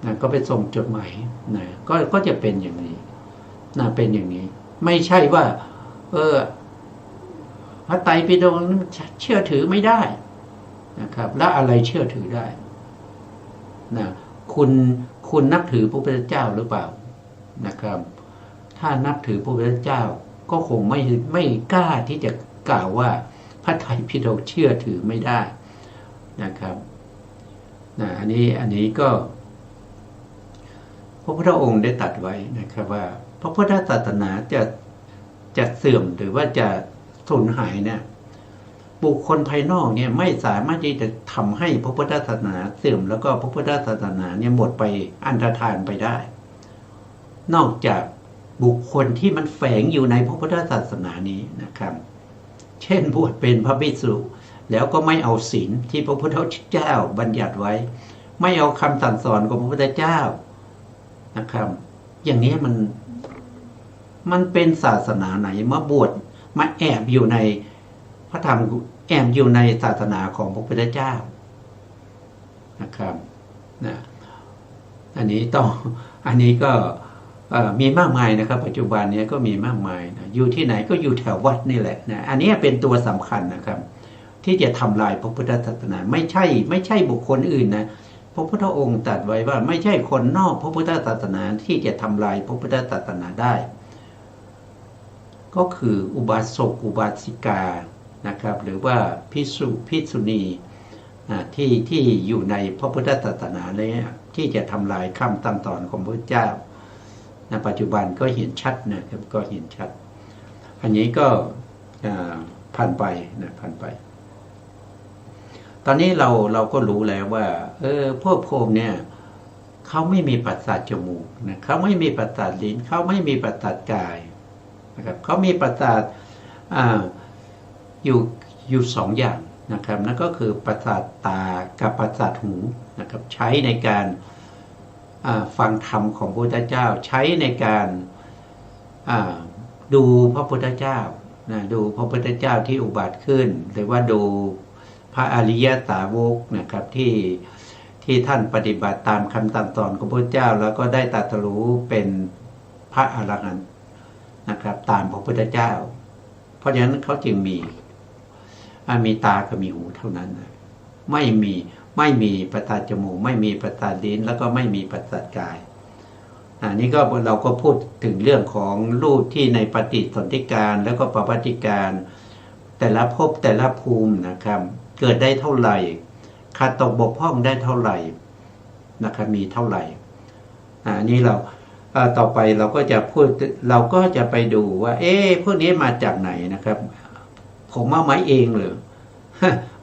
Speaker 2: นะก็ไปส่งจดหมายนะก็จะเป็นอย่างนี้นะเป็นอย่างนี้ไม่ใช่ว่าพระไตรปิฎกเชื่อถือไม่ได้นะครับแล้วอะไรเชื่อถือได้นะคุณนับถือพระพุทธเจ้าหรือเปล่านะครับถ้านับถือพระพุทธเจ้าก็คงไม่กล้าที่จะกล่าวว่าพระไตรปิฎกเชื่อถือไม่ได้นะครับนะอันนี้ก็พระพุทธองค์ได้ตรัสไว้นะครับว่าพระพุทธศาสนาจะเสื่อมหรือว่าจะสูญหายเนี่ยบุคคลภายนอกเนี่ยไม่สามารถที่จะทำให้พระพุทธศาสนาเสื่อมแล้วก็พระพุทธศาสนาเนี่ยหมดไปอันตรธานไปได้นอกจากบุคคลที่มันแฝงอยู่ในพระพุทธศาสนานี้นะครับเช่นบวชเป็นพระภิกษุแล้วก็ไม่เอาศีลที่พระพุทธเจ้าบัญญัติไว้ไม่เอาคำสั่งสอนของพระพุทธเจ้านะครับอย่างนี้มันเป็นศาสนาไหนมาบวชมาแอบอยู่ในพระธรรมแอบอยู่ในศาสนาของพระพุทธเจ้านะครับนะอันนี้ก็มีมากมายนะครับปัจจุบันนี้ก็มีมากมายนะอยู่ที่ไหนก็อยู่แถววัดนี่แหละนะอันนี้เป็นตัวสำคัญนะครับที่จะทำลายพระพุทธศาสนาไม่ใช่บุคคลอื่นนะพระพุทธองค์ตรัสไว้ว่าไม่ใช่คนนอกพระพุทธศาสนาที่จะทำลายพระพุทธศาสนาได้ก็คืออุบาสกอุบาสิกานะครับหรือว่าภิกษุภิกษุณีที่อยู่ในพระพุทธศาสนาเลยที่จะทำลายคำสั่งสอนของพระเจ้าในปัจจุบันก็เห็นชัดนะครับก็เห็นชัดอันนี้ก็ผ่านไปนะผ่านไปตอนนี้เราก็รู้แล้วว่าพวกโพมเนี่ยเขาไม่มีประสาทจมูกนะเขาไม่มีประสาทลิ้นเขาไม่มีประสาทกายนะครับเขามีประสาทอยู่2อย่างนะครับนั่นก็คือประสาทตากับประสาทหูนะครับใช้ในการฟังธรรมของพระพุทธเจ้าใช้ในการดูพระพุทธเจ้านะดูพระพุทธเจ้าที่อุบัติขึ้นหรือว่าดูพระอริยสาวกนะครับที่ท่านปฏิบัติตามคำสั่งสอนของพระพุทธเจ้าแล้วก็ได้ตรัสรู้เป็นพระอรหันต์นะครับตามพระพุทธเจ้าเพราะฉะนั้นเขาจึงมีตากับมีหูเท่านั้นนะไม่มีประสาทจมูกไม่มีประสาทลิ้นแล้วก็ไม่มีประสาทกาย อันนี้ก็เราก็พูดถึงเรื่องของรูปที่ในปฏิสนธิการแล้วก็ปวัติการแต่ละภพแต่ละภูมินะครับเกิดได้เท่าไหร่ขาดตกบกพร่องได้เท่าไหร่นะครับมีเท่าไหร่อันนี้เราต่อไปเราก็จะพูดเราก็จะไปดูว่าพวกนี้มาจากไหนนะครับผมมาหมายเองหรือ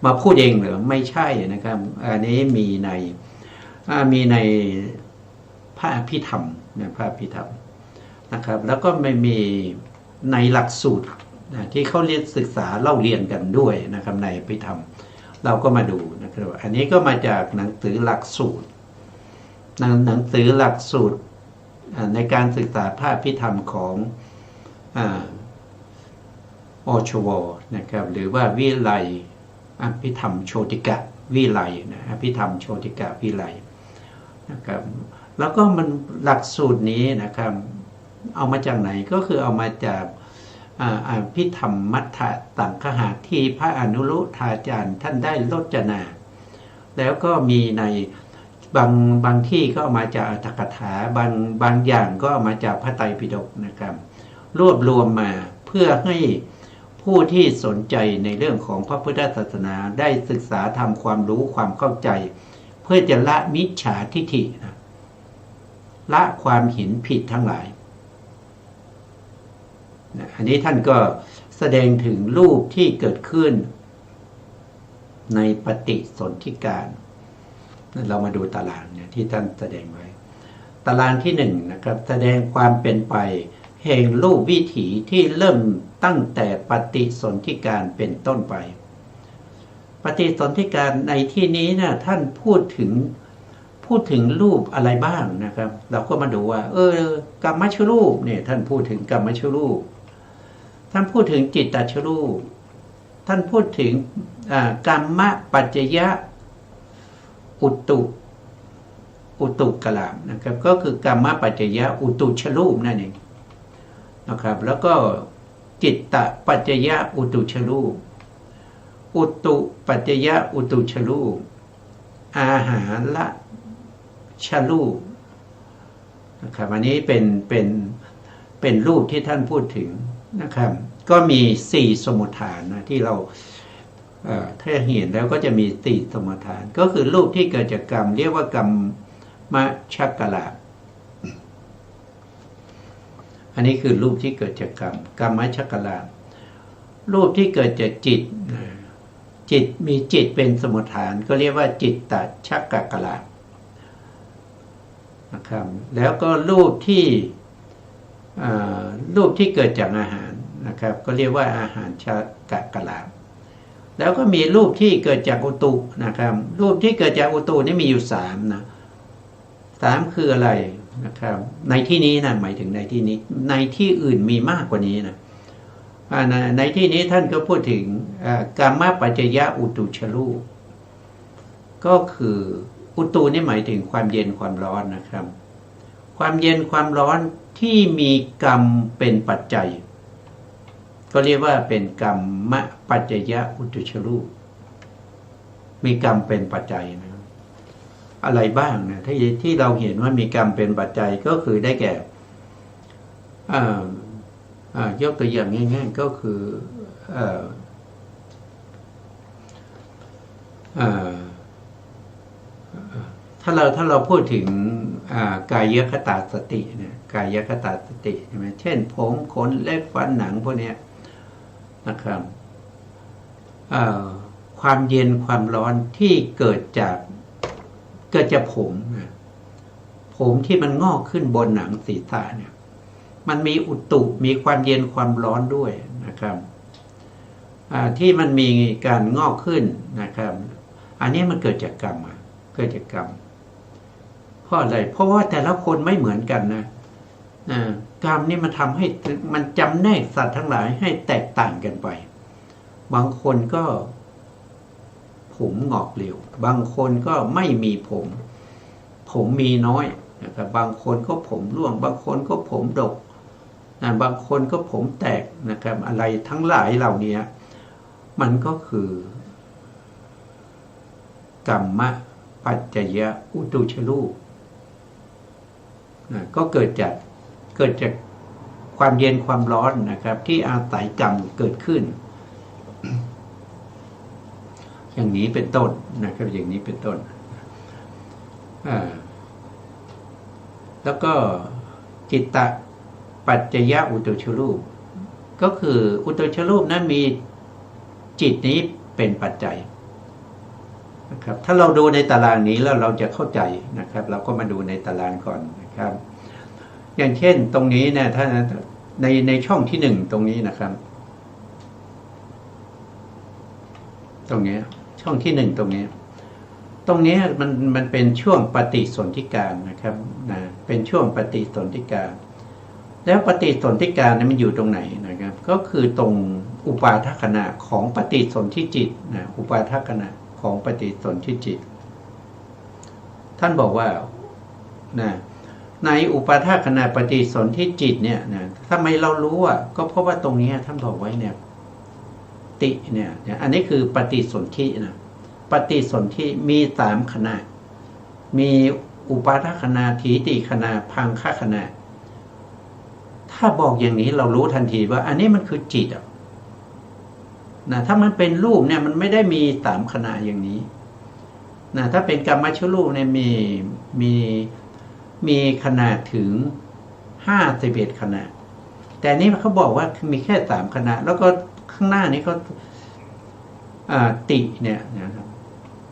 Speaker 2: มาพูดเองหรือไม่ใช่นะครับอันนี้มีในพระอภิธรรมนะพระอภิธรรมนะครับแล้วก็ไม่มีในหลักสูตรที่เขาเรียนศึกษาเล่าเรียนกันด้วยนะครับในอภิธรรมเราก็มาดูนะครับอันนี้ก็มาจากหนังสือหลักสูตรหนังสือหลักสูตรในการศึกษาพระอภิธรรมของอชวนะครับหรือว่าวิไลอภิธรรมโชติกะวิไลนะอภิธรรมโชติกะวิไลนะครับแล้วก็มันหลักสูตรนี้นะครับเอามาจากไหนก็คือเอามาจากอภิธรรมมัทธตังคหะที่พระอนุรุทธาจารย์ท่านได้รจนาแล้วก็มีในบางที่ก็มาจากอัตถกถาบางอย่างก็มาจากพระไตรปิฎกนะครับรวบรวมมาเพื่อให้ผู้ที่สนใจในเรื่องของพระพุทธศาสนาได้ศึกษาทำความรู้ความเข้าใจเพื่อจะละมิจฉาทิฏฐิละความเห็นผิดทั้งหลายอันนี้ท่านก็แสดงถึงรูปที่เกิดขึ้นในปฏิสนธิการเรามาดูตารางเนี่ยที่ท่านแสดงไว้ตารางที่1นะครับแสดงความเป็นไปแห่งรูปวิถีที่เริ่มตั้งแต่ปฏิสนธิการเป็นต้นไปปฏิสนธิการในที่นี้นะท่านพูดถึงรูปอะไรบ้างนะครับเราก็มาดูว่ากรรมชรูปเนี่ยท่านพูดถึงกรรมชรูปท่านพูดถึงจิตตชรูปท่านพูดถึงกรรมปัจจยะอุตุกลามนะครับก็คือกรรมปัจจยะอุตุชรูปนั่นเองนะครับแล้วก็จิตตปัจจยะอุตุชรูปอุตุปัจจยะอุตุชรูปอาหารละชรูปนะครับอันนี้เป็นรูปที่ท่านพูดถึงนะครับก็มี4สมุฏฐานนะที่เราถ้าเห็นแล้วก็จะมี4สมุฏฐานก็คือรูปที่เกิดจากกรรมเรียกว่ากรรมชักกะละอันนี้คือรูปที่เกิดจากกรรมชักกะละรูปที่เกิดจากจิตมีจิตเป็นสมุฏฐานก็เรียกว่าจิตตชักกะละนะครับแล้วก็รูปที่เกิดจากอาหารนะครับก็เรียกว่าอาหารชักกะละแล้วก็มีรูปที่เกิดจากอุตุนะครับรูปที่เกิดจากอุตุนี่มีอยู่3นะ3คืออะไรนะครับในที่นี้นะหมายถึงในที่นี้ในที่อื่นมีมากกว่านี้นะในที่นี้ท่านก็พูดถึงกรรมปัจจยะอุตุชรูปก็คืออุตุนี่หมายถึงความเย็นความร้อนนะครับความเย็นความร้อนที่มีกรรมเป็นปัจจัยก็เรียกว่าเป็นกรรมปัจจยะอุตุชรูปมีกรรมเป็นปัจจัยนะอะไรบ้างนะที่เราเห็นว่ามีกรรมเป็นปัจจัยก็คือได้แก่ยกตัวอย่างง่ายๆก็คือถ้าเราพูดถึงกายคตาสติเนี่ยกายคตาสติใช่ไหมเช่นผมขนเล็บฟันหนังพวกนี้นะครับความเย็นความร้อนที่เกิดจากผมที่มันงอกขึ้นบนหนังศีรษะเนี่ยมันมีอุตุมีความเย็นความร้อนด้วยนะครับที่มันมีการงอกขึ้นนะครับอันนี้มันเกิดจากกรรมเพราะอะไรเพราะว่าแต่ละคนไม่เหมือนกันนะกรรมนี่มันทำให้มันจำแนกสัตว์ทั้งหลายให้แตกต่างกันไปบางคนก็ผมงอกเร็วบางคนก็ไม่มีผมมีน้อยนะครับบางคนก็ผมร่วงบางคนก็ผมดกบางคนก็ผมแตกนะครับอะไรทั้งหลายเหล่านี้มันก็คือกรรมปัจจยะอุตุชรูป ก็เกิดจากความเย็นความร้อนนะครับที่อาศัยกรรมเกิดขึ้นอย่างนี้เป็นต้นนะครับอย่างนี้เป็นต้นแล้วก็จิตตปัจจยอุตุชรูปก็คืออุตุชรูปนั้นมีจิตนี้เป็นปัจจัยนะครับถ้าเราดูในตารางนี้แล้วเราจะเข้าใจนะครับเราก็มาดูในตารางก่อนนะครับอย่างเช่นตรงนี้เนี่ยถ้าในช่องที่หนึ่งตรงนี้นะครับตรงนี้ช่องที่หนึ่งตรงนี้มันเป็นช่วงปฏิสนธิการนะครับนะเป็นช่วงปฏิสนธิการแล้วปฏิสนธิการนั้นมันอยู่ตรงไหนนะครับก็คือตรงอุปาทขณะของปฏิสนธิจิตนะอุปาทขณะของปฏิสนธิจิตท่านบอกว่านะในอุปาทขณะปฏิสนธิจิตเนี่ยนะทำไมเรารู้อ่ะก็เพราะว่าตรงนี้ท่านบอกไว้เนี่ยติเนี่ยอันนี้คือปฏิสนธินะปฏิสนธิมี3ขณะมีอุปาทขณะถีติขณะพังคขณะถ้าบอกอย่างนี้เรารู้ทันทีว่าอันนี้มันคือจิตอ่ะนะถ้ามันเป็นรูปเนี่ยมันไม่ได้มี3ขณะอย่างนี้นะถ้าเป็นกรรมชรูปเนี่ยมีขนาดถึง51ขณะแต่นี่เขาบอกว่ามีแค่3ขณะแล้วก็ข้างหน้านี้เขาติเนี่ยนะครับ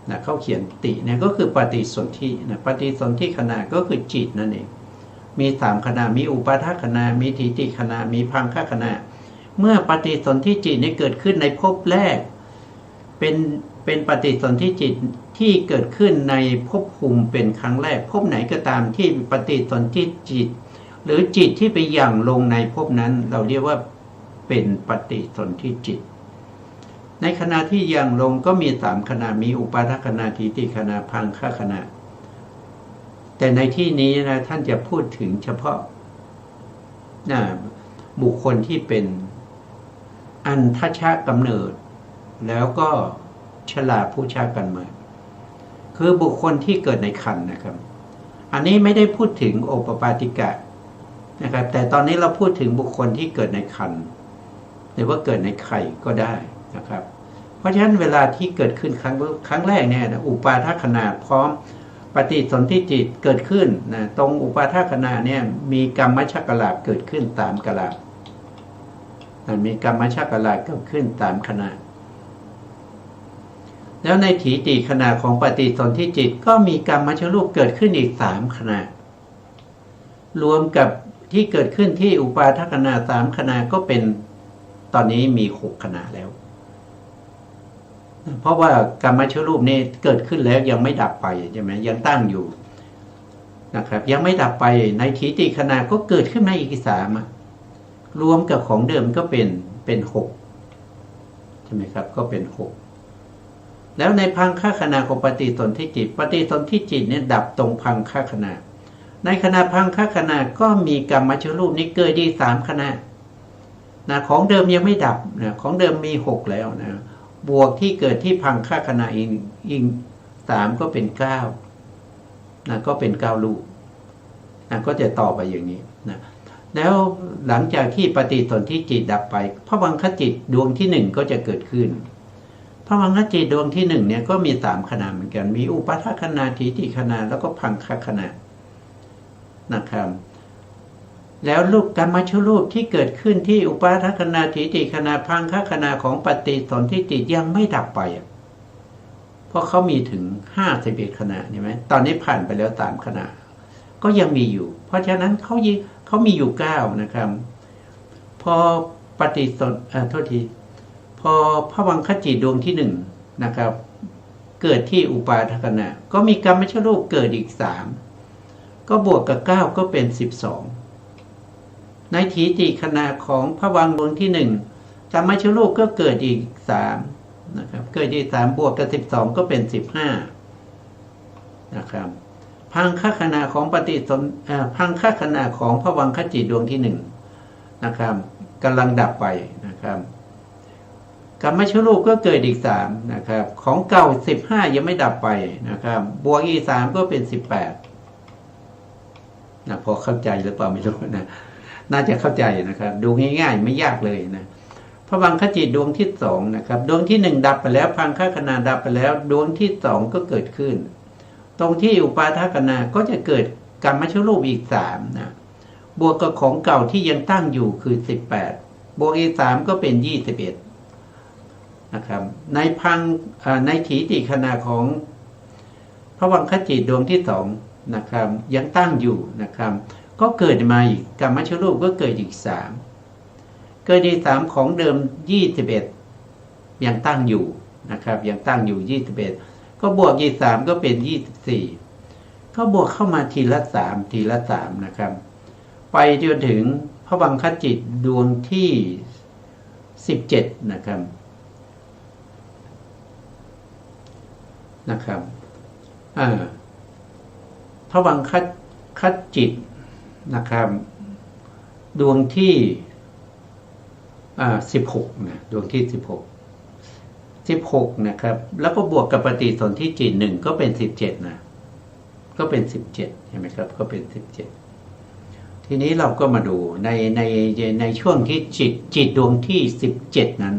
Speaker 2: นะเขาเขียนติเนี่ยก็คือปฏิสนธินะปฏิสนธิขณะก็คือจิตนั่นเองมี3ขณะมีอุปาทขณะมีถีติขณะมีพังคขณะเมื่อปฏิสนธิจิตนี้เกิดขึ้นในภพแรกเป็นปฏิสนธิจิตที่เกิดขึ้นในภพภูมิเป็นครั้งแรกภพไหนก็ตามที่ปฏิสนธิจิตหรือจิตที่ไปหยั่งลงในภพนั้นเราเรียกว่าเป็นปฏิสนธิจิตในขณะที่หยั่งลงก็มี3ขณะมีอุปาทขณะถีติขณะพังคขณะแต่ในที่นี้นะท่านจะพูดถึงเฉพาะบุคคลที่เป็นอันทชะกำเนิดแล้วก็ชราผู้ชากันมาคือบุคคลที่เกิดในครรภ์นะครับอันนี้ไม่ได้พูดถึงโอปปาติกะนะครับแต่ตอนนี้เราพูดถึงบุคคลที่เกิดในครรภ์หรือว่าเกิดในไข่ก็ได้นะครับเพราะฉะนั้นเวลาที่เกิดขึ้นครั้งแรกเนี่ยอุปาทขณะพร้อมปฏิสนธิจิตเกิดขึ้นนะตรงอุปาทขณะเนี่ยมีกรรมชกลาภเกิดขึ้น3กลาภมีกรรมชกลาภเกิดขึ้น3ขณะแล้วในถีติขณะของปฏิสนธิจิตก็มีกรรมชรูปเกิดขึ้นอีก3ขณะรวมกับที่เกิดขึ้นที่อุปาทขณะ3ขณะก็เป็นตอนนี้มี6ขณะแล้วเพราะว่ากรรมชรูปนี้เกิดขึ้นแล้วยังไม่ดับไปใช่ไหมยังตั้งอยู่นะครับยังไม่ดับไปในถีติขณะก็เกิดขึ้นมาอีก3รวมกับของเดิมก็เป็น6ใช่ไหมครับก็เป็น6แล้วในพังคขณะของปฏิสนธิจิตเนี่ยดับตรงพังคขณะในขณะพังคขณะก็มีกรรมชรูปนี้เกิดอีก3ขณะนะของเดิมยังไม่ดับนะของเดิมมี6แล้วนะบวกที่เกิดที่พังคขณะอีก3ก็เป็น9นะก็เป็น9ลูกนะก็จะต่อไปอย่างนี้นะแล้วหลังจากที่ปฏิสนธิจิตดับไปภวังคจิตดวงที่1ก็จะเกิดขึ้นภวังคจิตดวงที่1เนี่ยก็มี3ขณะเหมือนกันมีอุปาทขณะถีติขณะแล้วก็พังคขณะนะครับแล้วรูปกรรมชรูปที่เกิดขึ้นที่อุปาทขณะถีติขณะพังคขณะของปฏิสนธิจิตยังไม่ดับไปเพราะเขามีถึง51ขณะใช่ไหมตอนนี้ผ่านไปแล้ว3ขณะก็ยังมีอยู่เพราะฉะนั้นเขามีอยู่9นะครับพอปฏิสนโทษทีพอภวังคจิตดวงที่1นะครับเกิดที่อุปาทขณะก็มีกรรมชรูปเกิดอีก3ก็บวกกับ9ก็เป็น12ในถีติขณะของภวังค์ดวงที่1กรรมชรูปก็เกิดอีก3นะครับเกิดอีก3บวกกับ12ก็เป็น15นะครับพังคขณะของปฏิสนพังคขณะของภวังคจิตดวงที่1นะครับกำลังดับไปนะครับกรรมชรูปก็เกิดอีก3นะครับของเก่า15ยังไม่ดับไปนะครับบวกอีก3ก็เป็น18 พอเข้าใจหรือเปล่าไม่รู้นะน่าจะเข้าใจนะครับดูง่ายๆไม่ยากเลยนะพระวังคจิตดวงที่สองนะครับดวงที่หนึ่งดับไปแล้วพังคขณาดับไปแล้วดวงที่สองก็เกิดขึ้นตรงที่อุปาทขณาก็จะเกิดกรรมชรูปอีกสามนะบวกกับของเก่าที่ยังตั้งอยู่คือ18บวกอีก3ก็เป็น21นะครับในถีติขณาของพระวังคจิตดวงที่สองนะครับยังตั้งอยู่นะครับก็เกิดมาอีกกรรมชรูปก็เกิดอีก3เกิดอีก3ของเดิม21ยังตั้งอยู่นะครับยังตั้งอยู่21ก็บวกอีก3ก็เป็น24ก็บวกเข้ามาทีละ3นะครับไปจนถึงพระวังคจิตดวงที่17นะครับพระวังคจิตนะครับดวงที่16นะดวงที่16นะครับแล้วก็บวกกับปฏิสนธิจิต1ก็เป็น17นะก็เป็น17ใช่ไหมครับก็เป็น17ทีนี้เราก็มาดูในช่วงที่จิตดวงที่17นั้น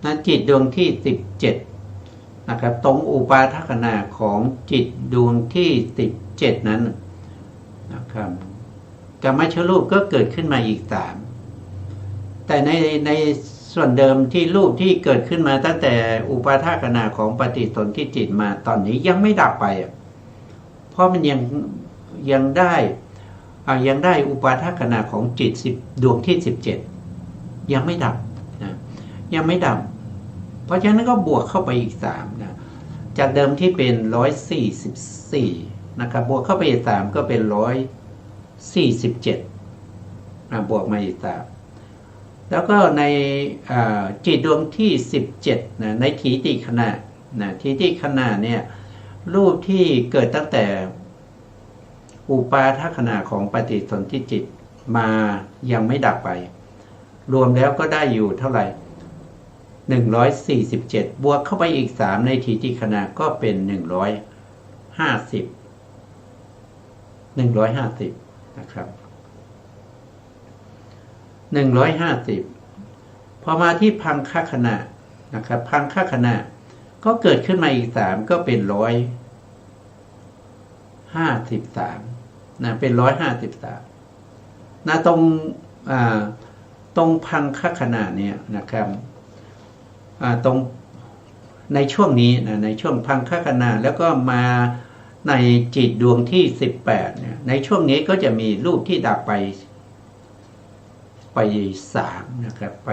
Speaker 2: นะจิตดวงที่17นะครับตรงอุปาทขณาของจิตดวงที่17นั้นนะครับกรรมชรูปก็เกิดขึ้นมาอีก3แต่ในส่วนเดิมที่รูปที่เกิดขึ้นมาตั้งแต่อุปาทขณาของปฏิสนธิจิตมาตอนนี้ยังไม่ดับไปเพราะมันยังได้อุปาทขณาของจิตดวงที่17ยังไม่ดับนะยังไม่ดับเพราะฉะนั้นก็บวกเข้าไปอีก3นะจากเดิมที่เป็น144นะครับบวกเข้าไปอีก3ก็เป็น147บวกมาอีก3แล้วก็ในจิตดวงที่17นะในถีติขณะนะถีติขณะเนี่ยรูปที่เกิดตั้งแต่อุปาทขณาของปฏิสนธิจิตมายังไม่ดับไปรวมแล้วก็ได้อยู่เท่าไหร่147บวกเข้าไปอีก3ในถีติขณะก็เป็น150นะครับ150พอมาที่พังคขณะนะครับพังคขณะก็เกิดขึ้นมาอีก3ก็เป็น153นะเป็น153นะตรงพังคขณะเนี่ยนะครับตรงในช่วงนี้นะในช่วงพังคขณะแล้วก็มาในจิตดวงที่18เนี่ยในช่วงนี้ก็จะมีรูปที่ดับไป3นะครับไป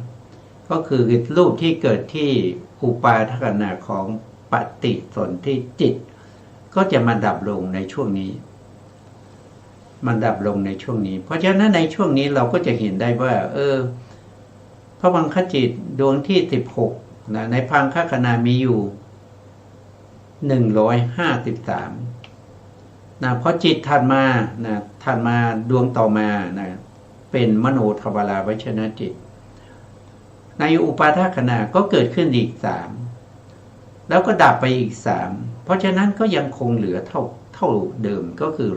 Speaker 2: 3ก็คือรูปที่เกิดที่อุปาทขณะของปฏิสนธิจิตก็จะมาดับลงในช่วงนี้มันดับลงในช่วงนี้เพราะฉะนั้นในช่วงนี้เราก็จะเห็นได้ว่าพระวังคจิตดวงที่16นะในพังคขณะมีอยู่153นะเพราะจิตถัดมาดวงต่อมานะเป็นมโนทวาราวชนะจิตในอุปาทขณะก็เกิดขึ้นอีก3แล้วก็ดับไปอีก3เพราะฉะนั้นก็ยังคงเหลือเท่าเดิมก็คือ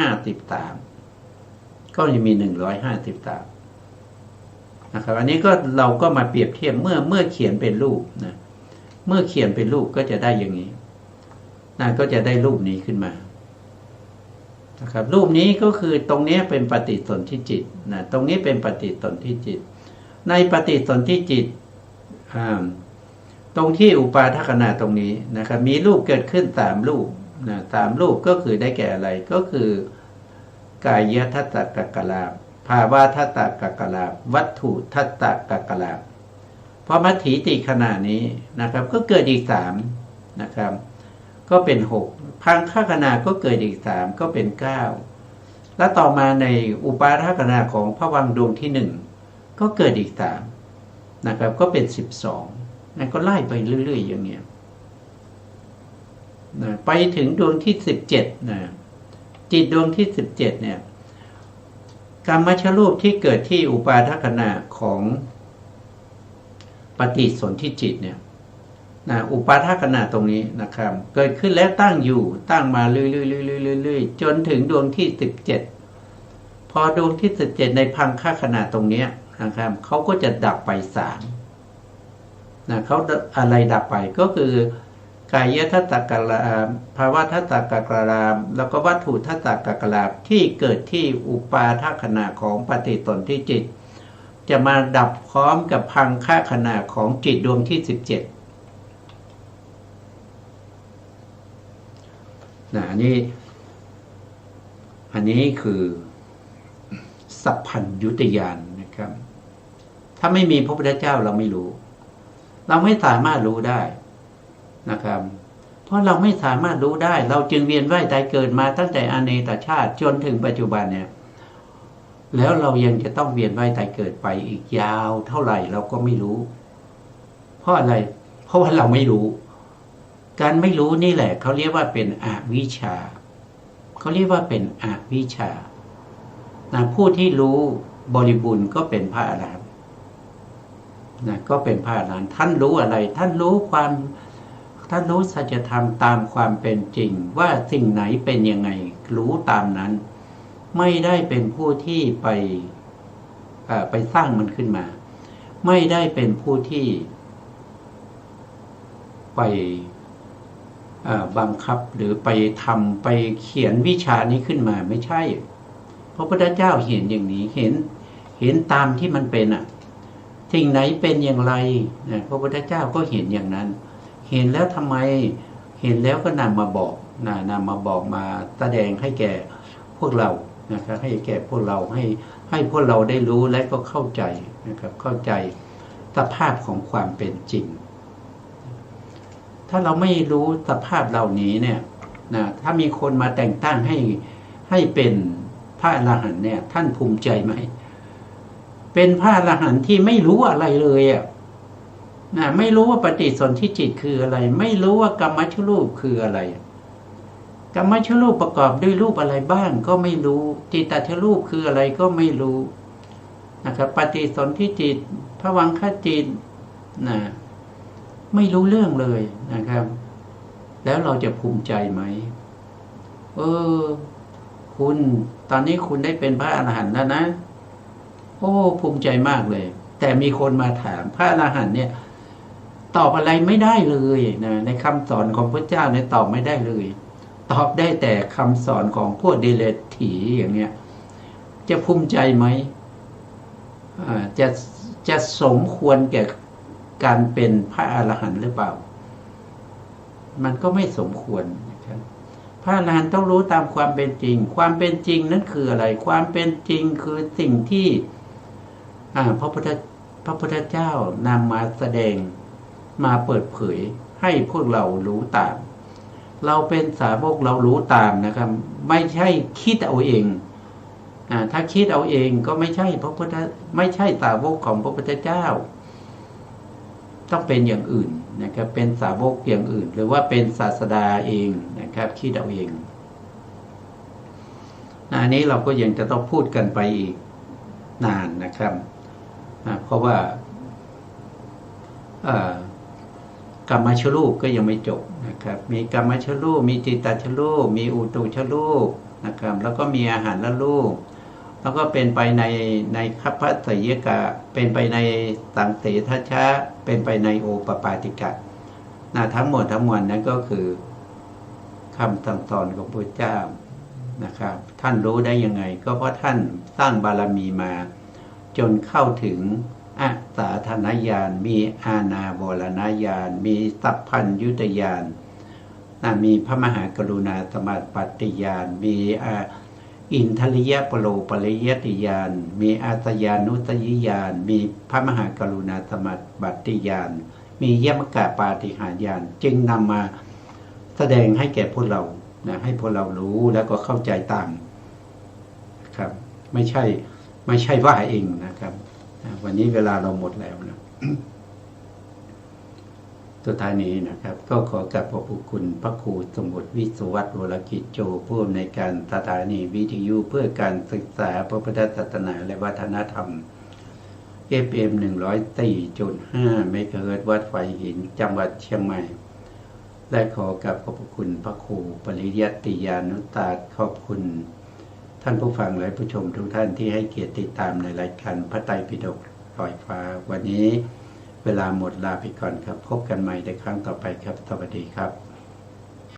Speaker 2: 153ก็ยังมี153นะครับอันนี้ก็เราก็มาเปรียบเทียบเมื่อเขียนเป็นรูปนะเมื่อเขียนเป็นรูปก็จะได้อย่างนี้นะก็จะได้รูปนี้ขึ้นมานะครับรูปนี้ก็คือตรงนี้เป็นปฏิสนธิจิตนะตรงนี้เป็นปฏิสนธิจิตในปฏิสนธิจิตตรงที่อุปาทขณะตรงนี้นะครับมีรูปเกิดขึ้น3รูปนะ3รูปก็คือได้แก่อะไรก็คือกายทัตตกักกลาภภาวะทัตตกักกลาภวัตถุทัตตกักกลาภพอมาถีติขณะนี้นะครับก็เกิดอีก3นะครับก็เป็น6พังคขณะก็เกิดอีก3ก็เป็น9แล้วต่อมาในอุปาทขณะของพระวังดวงที่1ก็เกิดอีก3นะครับก็เป็น12นั่นก็ไล่ไปเรื่อยๆอย่างเงี้ยนะไปถึงดวงที่17นะจิตดวงที่17เนี่ยกรรมชรูปที่เกิดที่อุปาทขณะของปฏิสนธิจิตเนี่ย อุปาทขณะตรงนี้นะครับเกิดขึ้นแล้วตั้งอยู่ตั้งมาเรื่อยๆจนถึงดวงที่17พอดวงที่17ในพังคขณะตรงนี้นะครับเขาก็จะดับไป3เขาอะไรดับไปก็คือกายทัตตกรามภาวะทัตตกรามแล้วก็วัตถุทัตตกรามที่เกิดที่อุปาทขณะของปฏิสนธิจิตจะมาดับพร้อมกับพังคขณะของจิตดวงที่17อันนี้คือสัพพัญญุตญาณนะครับถ้าไม่มีพระพุทธเจ้าเราไม่รู้เราไม่สามารถรู้ได้นะครับเพราะเราไม่สามารถรู้ได้เราจึงเวียนว่ายตายเกิดมาตั้งแต่อเนกชาติจนถึงปัจจุบันเนี่ยแล้วเรายังจะต้องเวียนว่ายตายเกิดไปอีกยาวเท่าไหร่เราก็ไม่รู้เพราะอะไรเพราะว่าเราไม่รู้การไม่รู้นี่แหละเขาเรียกว่าเป็นอวิชชาเขาเรียกว่าเป็นอวิชชาผู้ที่รู้บริบูรณ์ก็เป็นพระอรหันต์ก็เป็นพระอรหันต์ท่านรู้อะไรท่านรู้สัจธรรมตามความเป็นจริงว่าสิ่งไหนเป็นยังไงรู้ตามนั้นไม่ได้เป็นผู้ที่ไปสร้างมันขึ้นมาไม่ได้เป็นผู้ที่ไปบังคับหรือไปทำไปเขียนวิชานี้ขึ้นมาไม่ใช่พระพุทธเจ้าเห็นอย่างนี้เห็นตามที่มันเป็นสิ่งไหนเป็นอย่างไรพระพุทธเจ้าก็เห็นอย่างนั้นเห็นแล้วทำไมเห็นแล้วก็นำมาบอกมาแสดงให้แก่พวกเรานะครับให้แก่พวกเราให้พวกเราได้รู้และก็เข้าใจนะครับเข้าใจสภาพของความเป็นจริงถ้าเราไม่รู้สภาพเหล่านี้เนี่ยถ้ามีคนมาแต่งตั้งให้เป็นพระอรหันต์เนี่ยท่านภูมิใจไหมเป็นพระอรหันต์ที่ไม่รู้อะไรเลยไม่รู้ว่าปฏิสนธิจิตคืออะไรไม่รู้ว่ากรรมชรูปคืออะไรกรรมชรูปประกอบด้วยรูปอะไรบ้างก็ไม่รู้จิตตชรูปคืออะไรก็ไม่รู้นะครับปฏิสนธิจิตภวังคจิตไม่รู้เรื่องเลยนะครับแล้วเราจะภูมิใจไหมคุณตอนนี้คุณได้เป็นพระอรหันต์แล้วนะภูมิใจมากเลยแต่มีคนมาถามพระอรหันต์เนี่ยตอบอะไรไม่ได้เลยในคำสอนของพระเจ้าเนี่ยตอบไม่ได้เลยตอบได้แต่คำสอนของพวกเดรัจฉีอย่างเงี้ยจะภูมิใจไหมจะสมควรแก่การเป็นพระอรหันต์หรือเปล่ามันก็ไม่สมควรนะครับพระอรหันต์ต้องรู้ตามความเป็นจริงความเป็นจริงนั้นคืออะไรความเป็นจริงคือสิ่งที่พระพุทธเจ้านำมาแสดงมาเปิดเผยให้พวกเรารู้ตามเราเป็นสาวกเรารู้ตามนะครับไม่ใช่คิดเอาเองถ้าคิดเอาเองก็ไม่ใช่ไม่ใช่สาวกของพระพุทธเจ้าต้องเป็นอย่างอื่นนะครับเป็นสาวกอย่างอื่นหรือว่าเป็นศาสดาเองนะครับคิดเอาเองอันนี้เราก็ยังจะต้องพูดกันไปอีกนานนะครับเพราะว่ากรรมชรูปก็ยังไม่จบนะครับมีกรรมชรูปมีจิตตชรูปมีอุตุชรูปนะครับแล้วก็มีอาหารละรูปแล้วก็เป็นไปในคัพพสยกะเป็นไปในสังเสทัชชะเป็นไปในโอปปาติกะทั้งหมดทั้งมวลนั้นก็คือคำสั่งสอนของพระเจ้านะครับท่านรู้ได้ยังไงก็เพราะท่านสร้างบารมีมาจนเข้าถึงอัตตาธนญาณมีอาณาโวรณญาณมีสัพพัญญุตญาณมีพระมหากรุณาสมาปัตติญาณมีอินทริยปโลปริยติญาณมีอาสยานุสยิญาณมีพระมหากรุณาสมาปัตติญาณมียมกะปาฏิหาริย์ญาณจึงนำมาแสดงให้แก่พวกเราให้พวกเรารู้แล้วก็เข้าใจตามครับไม่ใช่ว่าเองนะครับวันนี้เวลาเราหมดแล้วนะ สุดท้ายนี้นะครับก็ขอกราบขอบคุณพระครูสมุทรวิศวัตรวรกิจโจผู้อำนวยการสถานีวิทยุเพื่อการศึกษาพระพุทธศาสนาและวัฒนธรรม FM 104.5 เมกะเฮิรตซ์วัดไฟหินจังหวัดเชียงใหม่และขอกราบขอบคุณพระครูปริยัติยานุตาสขอบคุณท่านผู้ฟังและผู้ชมทุกท่านที่ให้เกียรติติดตามในรายการพระไตรปิฎกลอยฟ้าวันนี้เวลาหมดลาไปก่อนครับพบกันใหม่ในครั้งต่อไปครับสวัสดีครับ